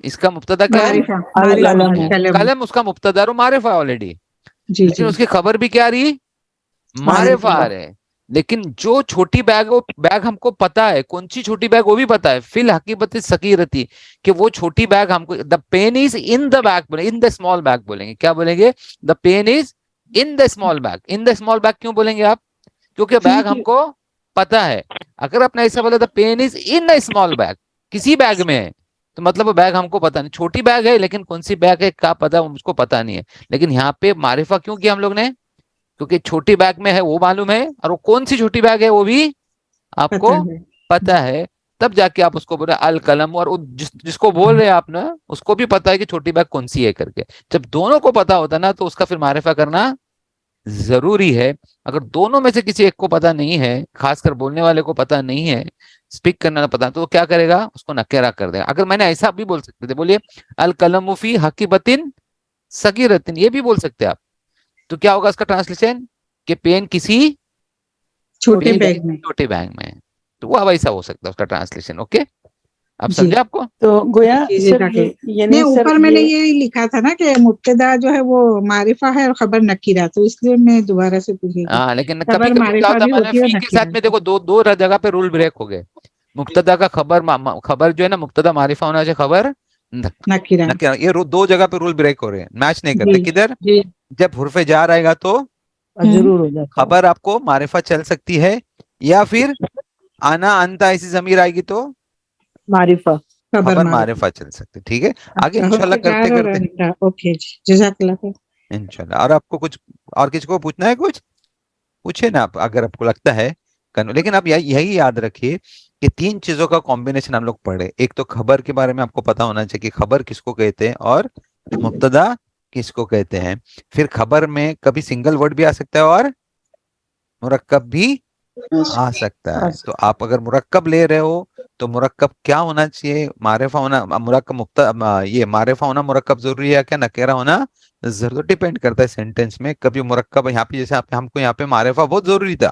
اس کا مبتدا کیا ہے؟ قلم اس کا مبتدا اور معرفہ آلریڈی, لیکن اس کی خبر بھی کیا رہی؟ معرفہ آ رہے. لیکن جو چھوٹی بیگ ہم کو پتا ہے, کون سی چھوٹی بیگ وہ بھی پتا ہے, فی الحقیبت سغیرتی, کہ وہ چھوٹی بیگ ہم کو, دا pen is in the bag بولیں, ان دا اسمال بیگ بولیں گے. کیا بولیں گے؟ The pen is in the small bag. In the small bag کیوں بولیں گے آپ؟ کیونکہ بیگ ہم کو پتا ہے. اگر آپ نے ایسا بولا the pen is in the small bag, کسی بیگ میں ہے, تو مطلب وہ بیگ ہم کو پتا نہیں, چھوٹی بیگ ہے لیکن کون سی بیگ ہے کیا پتا, مجھ کو پتا نہیں ہے. لیکن یہاں پہ معرفہ کیوں کیا ہم لوگ نے؟ کیونکہ چھوٹی بیگ میں ہے وہ معلوم ہے, اور وہ کون سی چھوٹی بیگ ہے وہ بھی آپ کو پتا ہے. تب جا کے آپ اس کو بولے القلم, اور جس کو بول رہے ہیں آپ نا اس کو بھی پتا ہے کہ چھوٹی بیگ کون سی ہے کر کے. جب دونوں کو پتا ہوتا نا تو اس کا پھر معرفہ کرنا ضروری ہے. اگر دونوں میں سے کسی ایک کو پتا نہیں ہے, خاص کر بولنے والے کو پتا نہیں ہے, اسپیک کرنا پتا, تو وہ کیا کرے گا؟ اس کو نکیرہ کر دے گا. اگر میں نے ایسا بھی بول سکتے تھے, بولیے القلم فی حقیبۃ صغیرۃ, یہ بھی بول سکتے آپ, تو کیا ہوگا اس کا ٹرانسلیشن؟ کہ پین کسی چھوٹے بیگ میں, تو وہ ویسا ہو سکتا ہے اس کا ٹرانسلیشن. اوکے, آپ سمجھے آپ کو؟ تو گویا نہیں, اوپر میں نے یہ لکھا تھا نا کہ مبتدا جو ہے وہ معرفہ ہے اور خبر نکیرہ, تو اس لیے میں دوبارہ سے پوچھی. ہاں, لیکن کبھی کبھی کیا ہوتا ہے فی کے ساتھ میں دیکھو دو جگہ پہ رول بریک ہو گئے. مبتدا کا خبر جو ہے نا, مبتدا معرفہ ہونا چاہیے, خبر نکیرہ, یہ دو جگہ پہ رول بریک ہو رہے ہیں, میچ نہیں کرتے. کدھر؟ جب حرف جار آئے گا تو خبر آپ کو معرفہ چل سکتی ہے, یا پھر آنا انتا ایسی ضمیر آئے گی تو خبر معرفہ چل سکتی. ٹھیک ہے, آگے انشاءاللہ کرتے اوکے جی, جزاک اللہ خیر. انشاءاللہ. اور آپ کو کچھ اور کسی کو پوچھنا ہے؟ کچھ پوچھے نا آپ اگر آپ کو لگتا ہے. لیکن آپ یہی یاد رکھیے کہ 3 چیزوں کا کمبینیشن ہم لوگ پڑھے. ایک تو خبر کے بارے میں آپ کو پتا ہونا چاہیے کہ خبر کس کو کہتے ہیں اور مبتدا کس کو کہتے ہیں. پھر خبر میں کبھی سنگل ورڈ بھی آ سکتا ہے اور مرکب بھی آ سکتا ہے. تو آپ اگر مرکب لے رہے ہو تو مرکب کیا ہونا چاہیے؟ معرفہ ہونا, یہ معرفہ ہونا مرکب ضروری ہے کیا نکیرہ ہونا ضرور؟ ڈیپینڈ کرتا ہے سینٹینس میں. کبھی مرکب یہاں پہ جیسے ہم کو یہاں پہ معرفہ بہت ضروری تھا,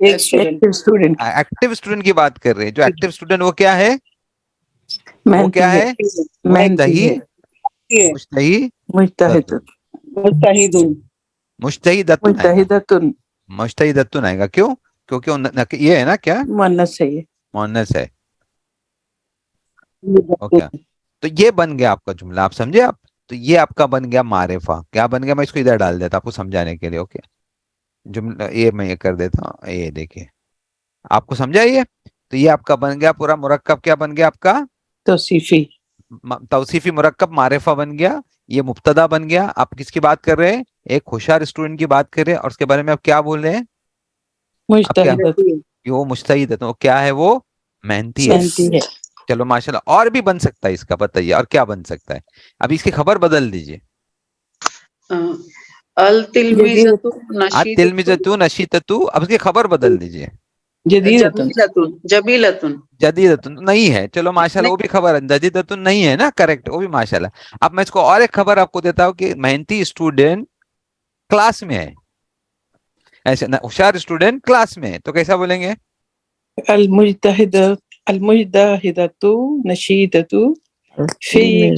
ایک اسٹوڈنٹ ایکٹیو اسٹوڈنٹ کی بات کر رہے ہیں. جو ایکٹیو اسٹوڈنٹ وہ کیا ہے؟ وہ کیا ہے؟ محنتی ہے. مجتہدتن مجتہدتن آئے گا. کیوں؟ کیونکہ یہ ہے نا کیا مؤنث ہے. مؤنث ہے. اوکے تو یہ بن گیا آپ کا جملہ. آپ سمجھے؟ آپ تو یہ آپ کا بن گیا معرفہ. کیا بن گیا؟ میں اس کو ادھر ڈال دیتا آپ کو سمجھانے کے لیے. اوکے جملہ یہ میں یہ کر دیتا ہوں. یہ دیکھیے آپ کو سمجھا یہ. تو یہ آپ کا بن گیا پورا مرکب. کیا بن گیا آپ کا؟ توصیفی. توصیفی مرکب معرفہ بن گیا. یہ مبتدا بن گیا. آپ کس کی بات کر رہے ہیں؟ ایک ہوشیار اسٹوڈنٹ کی بات کر رہے ہیں. اور اس کے بارے میں آپ کیا بول رہے ہیں؟ وہ مجتہد ہے. تو کیا ہے؟ وہ محنتی ہے. چلو ماشاءاللہ. اور بھی بن سکتا ہے اس کا. بتائیے اور کیا بن سکتا ہے؟ ابھی اس کی خبر بدل دیجئے. التلمذۃ نشیطۃ. اب اس کی خبر بدل دیجئے. جدیدۃ نہیں ہے. چلو ماشاءاللہ وہ بھی خبر ہے. جدیدۃ نہیں ہے نا. کریکٹ وہ بھی ماشاءاللہ. اب میں اس کو اور ایک خبر آپ کو دیتا ہوں کہ محنتی اسٹوڈنٹ کلاس میں ہے. ایسے ہوشیار اسٹوڈنٹ کلاس میں ہے. تو کیسا بولیں گے؟ المجتہدۃ نشیطۃ فی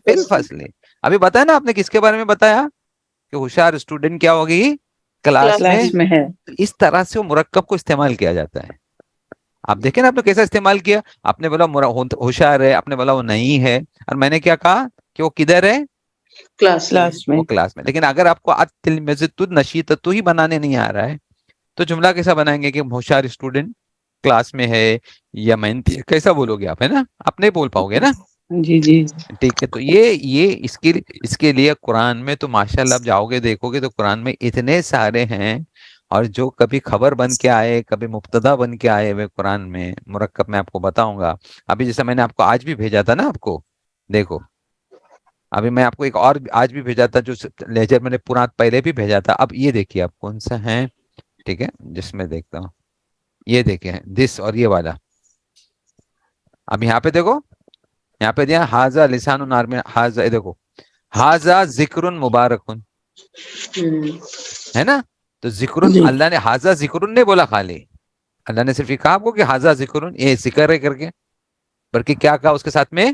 الفصل. ابھی بتایا نا آپ نے کس کے بارے میں بتایا کہ ہوشیار اسٹوڈنٹ کیا ہوگی؟ کلاس میں ہے. اس طرح سے وہ مرکب کو استعمال کیا جاتا ہے. آپ دیکھیں نا آپ نے کیسا استعمال کیا. آپ نے بولا ہوشیار ہے. آپ نے بولا وہ نہیں ہے. اور میں نے کیا کہا کہ وہ کدھر ہے؟ کلاس میں. وہ کلاس میں. لیکن اگر آپ کو التلمذۃ نشیطۃ ہی بنانے نہیں آ رہا ہے تو جملہ کیسا بنائیں گے کہ ہوشیار اسٹوڈنٹ کلاس میں ہے یا محنتی ہے؟ کیسا بولو گے آپ؟ ہے نا آپ نہیں بول پاؤ گے نا. جی جی ٹھیک ہے. تو یہ اس کے لیے قرآن میں تو ماشاءاللہ آپ جاؤ گے دیکھو گے تو قرآن میں اتنے سارے ہیں. اور جو کبھی خبر بن کے آئے کبھی مبتدا بن کے آئے ہوئے قرآن میں مرکب میں آپ کو بتاؤں گا. ابھی جیسے میں نے آپ کو آج بھی بھیجا تھا نا. آپ کو دیکھو ابھی میں آپ کو ایک اور آج بھی بھیجا تھا جو لیجر میں نے پہلے بھی بھیجا تھا. اب یہ دیکھیے آپ کون سا ہے. ٹھیک ہے جس میں دیکھتا ہوں. یہ دیکھیں دس اور یہ والا. اب یہاں پہ دیکھو. یہاں پہ دیا حاذا لسان عربی. حاذا دیکھو حاذا ذکر مبارک ہے نا. تو ذکر اللہ نے حاذا ذکر نہیں بولا خالی. اللہ نے صرف یہ کہا آپ کو کہ حاذا ذکر یہ ذکر ہے کر کے. بلکہ کیا کہا اس کے ساتھ میں؟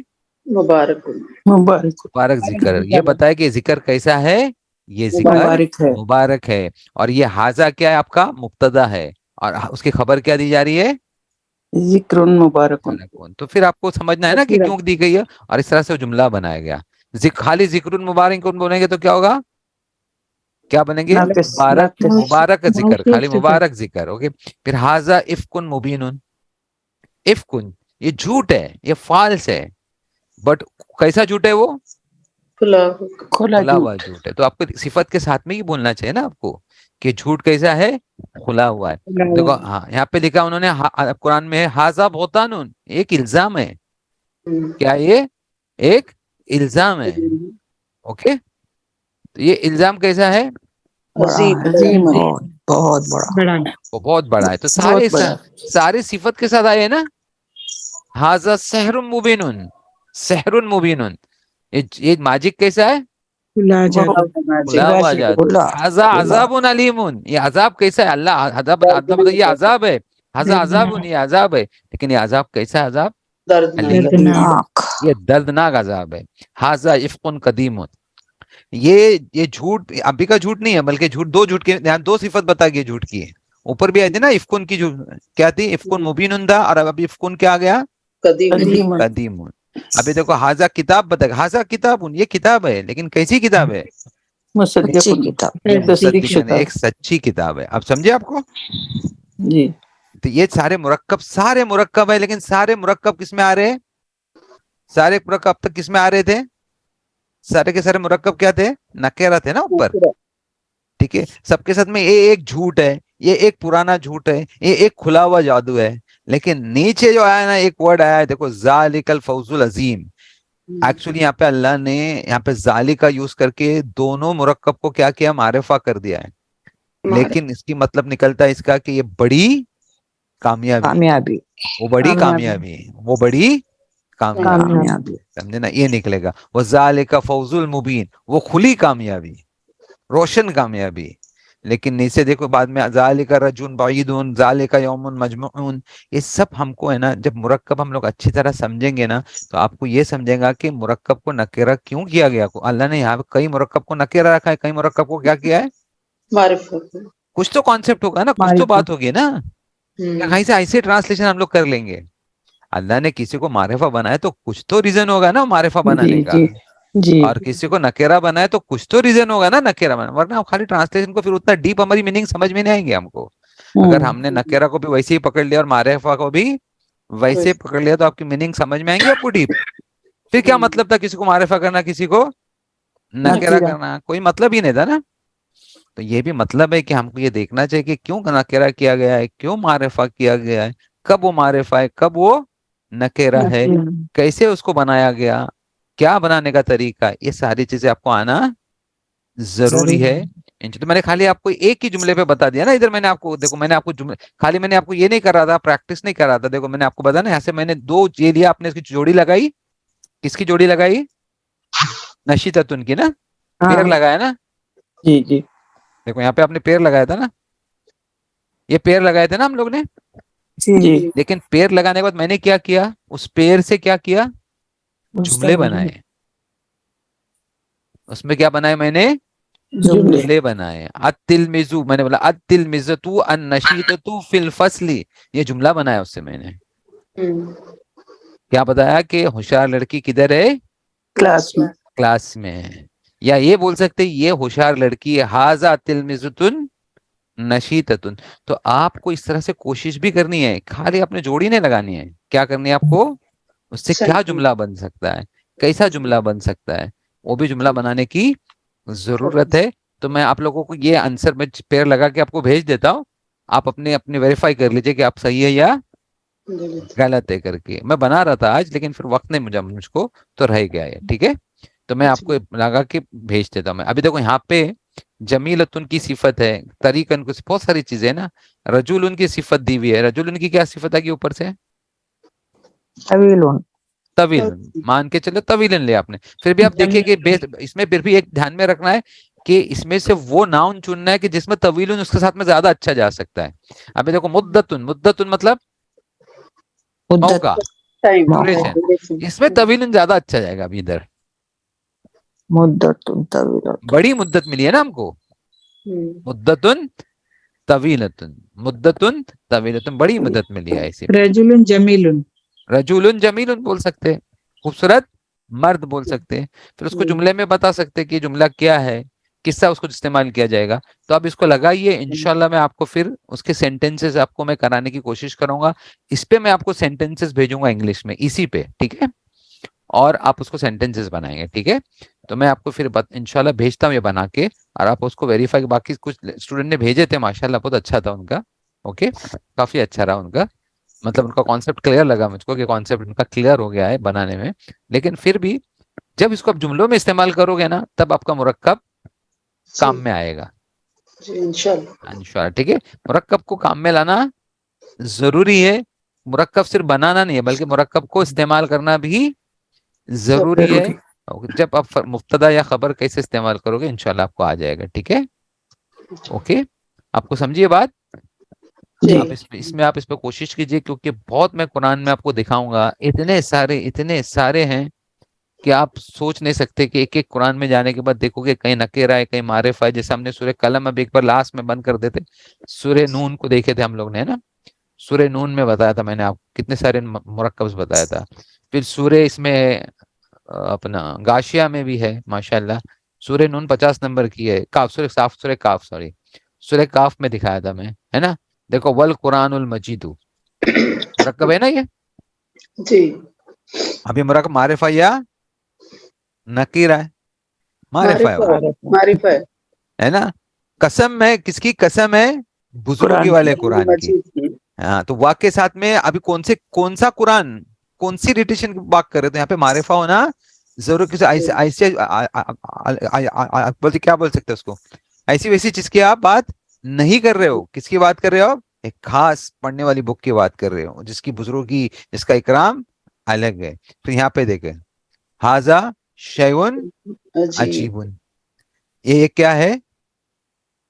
مبارک ذکر. یہ بتایا کہ ذکر کیسا ہے؟ یہ ذکر مبارک ہے. اور یہ حاذا کیا ہے؟ آپ کا مبتدا ہے. اور اس کی خبر کیا دی جا رہی ہے؟ ذکر مبارک. تو پھر آپ کو سمجھنا ہے نا کہ کیوں دی گئی ہے. اور اس طرح سے وہ جملہ بنایا گیا. خالی ذکر مبارک بولیں گے تو کیا ہوگا؟ کیا بنیں گے؟ مبارک ذکر. خالی مبارک ذکر. اوکے. پھر حاذا افک مبین. افک یہ جھوٹ ہے. یہ فالس ہے. بٹ کیسا جھوٹ ہے؟ وہ کھلا ہوا جھوٹ ہے. تو آپ کو صفت کے ساتھ میں ہی بولنا چاہیے نا آپ کو کہ جھوٹ کیسا ہے؟ کھلا ہوا ہے. دیکھو ہاں یہاں پہ لکھا انہوں نے قرآن میں حاذا بہتان. ایک الزام ہے. کیا یہ ایک الزام ہے؟ اوکے. تو یہ الزام کیسا ہے؟ بہت بڑا ہے. تو سارے صفت کے ساتھ آئے نا. حاذا سحر مبین. سحر مبین. یہ ماجک کیسا ہے؟ کھلا ہوا جادو. حاذا عذاب علیم. یہ عذاب کیسا ہے؟ اللہ عذاب یہ عذاب ہے. حاذا عذاب یہ عذاب ہے. لیکن یہ عذاب کیسا عذاب؟ یہ دردناک عذاب ہے. حاذا افق قدیم. یہ جھوٹ ابھی کا جھوٹ نہیں ہے بلکہ دو جھوٹ کے دو صفت بتا گئی جھوٹ کی ہے. اوپر بھی آئی تھی نا افقن کی. جو کیا تھی؟ افقن مبین تھا. اور ابھی افقن کیا آ گیا؟ قدیم. ابھی دیکھو حاذا کتاب بتا گا. حاذا کتاب یہ کتاب ہے. لیکن کیسی کتاب ہے؟ ایک سچی کتاب ہے. اب سمجھے آپ کو؟ جی. تو یہ سارے مرکب ہے. لیکن سارے مرکب کس میں آ رہے ہیں؟ سارے مرکب اب تک کس میں آ رہے تھے؟ سارے کے سارے مرکب کیا تھے؟ نکرہ تھے نا اوپر. ٹھیک ہے. سب کے ساتھ میں یہ ایک جھوٹ ہے. یہ ایک پرانا جھوٹ ہے. یہ ایک کھلا ہوا جادو ہے. لیکن نیچے جو آیا نا ایک ورڈ آیا ہے. دیکھو ذالک الفوز العظیم. ایکچولی یہاں پہ اللہ نے یہاں پہ ذالک کا یوز کر کے دونوں مرکب کو کیا کیا؟ معرفہ کر دیا ہے. لیکن اس کی مطلب نکلتا ہے اس کا کہ یہ بڑی کامیابی. وہ بڑی کامیابی. وہ بڑی کامیابی. سمجھے نا؟ یہ نکلے گا. وَذَلِكَ فَوْزُ الْمُبِينَ. وہ کھلی کامیابی. روشن کامیابی. لیکن نیچے دیکھو بعد میں ذالک رجل بعیدون، ذالک یوم مجموعون، یہ سب ہم کو ہے نا جب مرکب ہم لوگ اچھی طرح سمجھیں گے نا تو آپ کو یہ سمجھیں گا کہ مرکب کو نکرہ کیوں کیا گیا. اللہ نے یہاں پہ کئی مرکب کو نکرہ رکھا ہے، کئی مرکب کو کیا کیا ہے، معرفت. کچھ تو کانسیپٹ ہوگا نا، کچھ تو بات ہوگی نا. کہیں سے ایسے ٹرانسلیشن ہم لوگ کر لیں گے. اللہ نے کسی کو معرفہ بنایا تو کچھ تو ریزن ہوگا نا معرفہ بنانے جی کا، جی جی اور کسی کو نکیرہ بنایا تو کچھ تو ریزن ہوگا نا نکیرہ بنانا، ورنہ خالی ٹرانسلیشن کو پھر اتنا ڈیپ ہماری میننگ سمجھ میں نہیں آئیں گے ہم کو. اگر ہم نے نکیرہ کو بھی ویسے ہی پکڑ لیا اور معرفہ کو بھی ویسے پکڑ لیا تو آپ کی میننگ سمجھ میں آئیں گی آپ کو ڈیپ. پھر کیا مطلب تھا کسی کو معرفہ کرنا کسی کو نکیرہ کرنا، کوئی مطلب ہی نہیں تھا نا. تو یہ بھی مطلب ہے کہ ہم کو یہ دیکھنا چاہیے کہ کیوں نکیرہ کیا گیا ہے، کیوں معرفہ کیا گیا ہے، کب وہ معرفہ ہے کب وہ نکیرہ ہے، کیسے اس کو بنایا گیا، کیا بنانے کا طریقہ، یہ ساری چیزیں آپ کو آنا ضروری ہے. تو میں نے خالی آپ کو ایک ہی جملے پہ بتا دیا نا. ادھر میں نے آپ کو دیکھو، میں نے آپ کو خالی میں نے آپ کو یہ نہیں کر رہا تھا، پریکٹس نہیں کر رہا تھا. دیکھو میں نے آپ کو بتایا نا، یہاں سے میں نے دو یہ لیا، آپ نے اس کی جوڑی لگائی. کس کی جوڑی لگائی؟ نشیتتن کی نا، پیر لگایا نا. جی جی دیکھو یہاں پہ آپ نے پیر لگایا تھا نا، یہ پیر لگائے تھے نا ہم لوگ نے. جی لیکن پیر لگانے کے بعد میں نے کیا کیا، اس پیر سے کیا کیا، جملے بنائے. اس میں کیا بنائے میں نے، جملے بنائے. التلمذو، میں نے بولا التلمذۃ النشیطۃ فی الفصل، یہ جملہ بنایا اس سے میں نے. کیا بتایا کہ ہوشیار لڑکی کدھر ہے، کلاس میں. کلاس میں ہے. یا یہ بول سکتے یہ ہوشیار لڑکی ہے، ھذا تلمذۃ نشیطۃ. تو آپ کو اس طرح سے کوشش بھی کرنی ہے، خالی اپنے جوڑی نہیں لگانی ہے. کیا کرنی ہے آپ کو، اس سے کیا جملہ بن سکتا ہے، کیسا جملہ بن سکتا ہے، وہ بھی جملہ بنانے کی ضرورت ہے. تو میں آپ لوگوں کو یہ آنسر میں پیر لگا کے آپ کو بھیج دیتا ہوں، آپ اپنے ویریفائی کر لیجئے کہ آپ صحیح ہے یا غلط ہے کر کے. میں بنا رہا تھا آج لیکن پھر وقت نہیں مجھ کو، تو رہ گیا ہے. ٹھیک ہے، تو میں آپ کو لگا کے بھیج دیتا ہوں. میں ابھی دیکھو یہاں پہ جمیلتن کی صفت ہے، طریقن کو بہت ساری چیزیں نا. رجولن کی صفت دی ہوئی ہے، رجولن کی کیا صفت ہے کہ اوپر سے طویل، مان کے چلو طویلن لے آپ نے. پھر بھی آپ دیکھیں کہ اس میں پھر بھی ایک دھیان میں رکھنا ہے کہ اس میں سے وہ ناؤن چننا ہے کہ جس میں طویلن اس کے ساتھ میں زیادہ اچھا جا سکتا ہے. ابھی دیکھو مدتن، مدتن مطلب موقع، ڈیوریشن، اس میں طویلن زیادہ اچھا جائے گا. ابھی ادھر بڑی مدت ملی ہے نا ہم کو، مدتن طویلتن، مدتن طویلتن، بڑی مدت ملی ہے. ایسی رجل جمیل، رجولن جمیلن بول سکتے، خوبصورت مرد بول سکتے. پھر اس کو جملے میں بتا سکتے کہ جملہ کیا ہے، کس طرح اس کو استعمال کیا جائے گا. تو آپ اس کو لگائیے، انشاءاللہ میں آپ کو پھر اس کے سینٹنسز آپ کو میں کرانے کی کوشش کروں گا. اس پہ میں آپ کو سینٹنسز بھیجوں گا انگلش میں، اسی پہ. ٹھیک ہے، اور آپ اس کو سینٹنسز بنائیں گے. ٹھیک ہے، تو میں آپ کو پھر انشاءاللہ بھیجتا ہوں یہ بنا کے، اور آپ اس کو ویریفائی. باقی کچھ اسٹوڈنٹ نے بھیجے تھے ماشاءاللہ، بہت اچھا تھا ان کا. اوکے، کافی اچھا رہا ان کا، مطلب ان کا کانسیپٹ کلیئر لگا مجھ کو کہ کانسیپٹ ان کا کلیئر ہو گیا ہے بنانے میں. لیکن پھر بھی جب اس کو آپ جملوں میں استعمال کرو گے نا تب آپ کا مرکب کام میں آئے گا انشاءاللہ. ٹھیک ہے، مرکب کو کام میں لانا ضروری ہے. مرکب صرف بنانا نہیں ہے بلکہ مرکب کو استعمال کرنا بھی ضروری ہے. جب آپ مبتدا یا خبر کیسے استعمال کرو گے انشاءاللہ آپ کو آ جائے گا. ٹھیک ہے، اوکے، آپ کو سمجھیے بات. آپ اس میں آپ اس پہ کوشش کیجئے، کیونکہ بہت میں قرآن میں آپ کو دکھاؤں گا، اتنے سارے ہیں کہ آپ سوچ نہیں سکتے کہ ایک ایک قرآن میں جانے کے بعد دیکھو گے کہیں نکیرہ ہے کہیں معرفہ ہے. جیسے ہم نے سورہ قلم اب ایک بار لاسٹ میں بند کر دیتے، سورہ نون کو دیکھے تھے ہم لوگ نے، ہے نا. سورہ نون میں بتایا تھا میں نے آپ کو کتنے سارے مرکب بتایا تھا. پھر سورہ اس میں اپنا غاشیہ میں بھی ہے ماشاءاللہ. سورہ نون 50 نمبر کی ہے. سورہ کاف میں دکھایا تھا میں، ہے نا. دیکھو والقرآن المجید مرکب ہے نا یہ. جی، ابھی مرکب معرفہ یا نکیرہ ہے، معرفہ ہے نا. قسم ہے، کس کی قسم ہے، بزرگی والے قرآن کی. ہاں، تو واقع کے ساتھ میں ابھی کون سا قرآن، کون سی ریٹیشن کی بات کر رہے تھے. یہاں پہ معرفہ ہونا ضرور. کسی ایسے بولتے کیا بول سکتے اس کو، ایسی ویسی چیز کی آپ بات نہیں کر رہے ہو. کس کی بات کر رہے ہو، ایک خاص پڑھنے والی بک کی بات کر رہے ہو جس کی بزرگی، جس کا اکرام الگ ہے. پھر یہاں پہ دیکھیں ھذا شیء عجیب، یہ کیا ہے،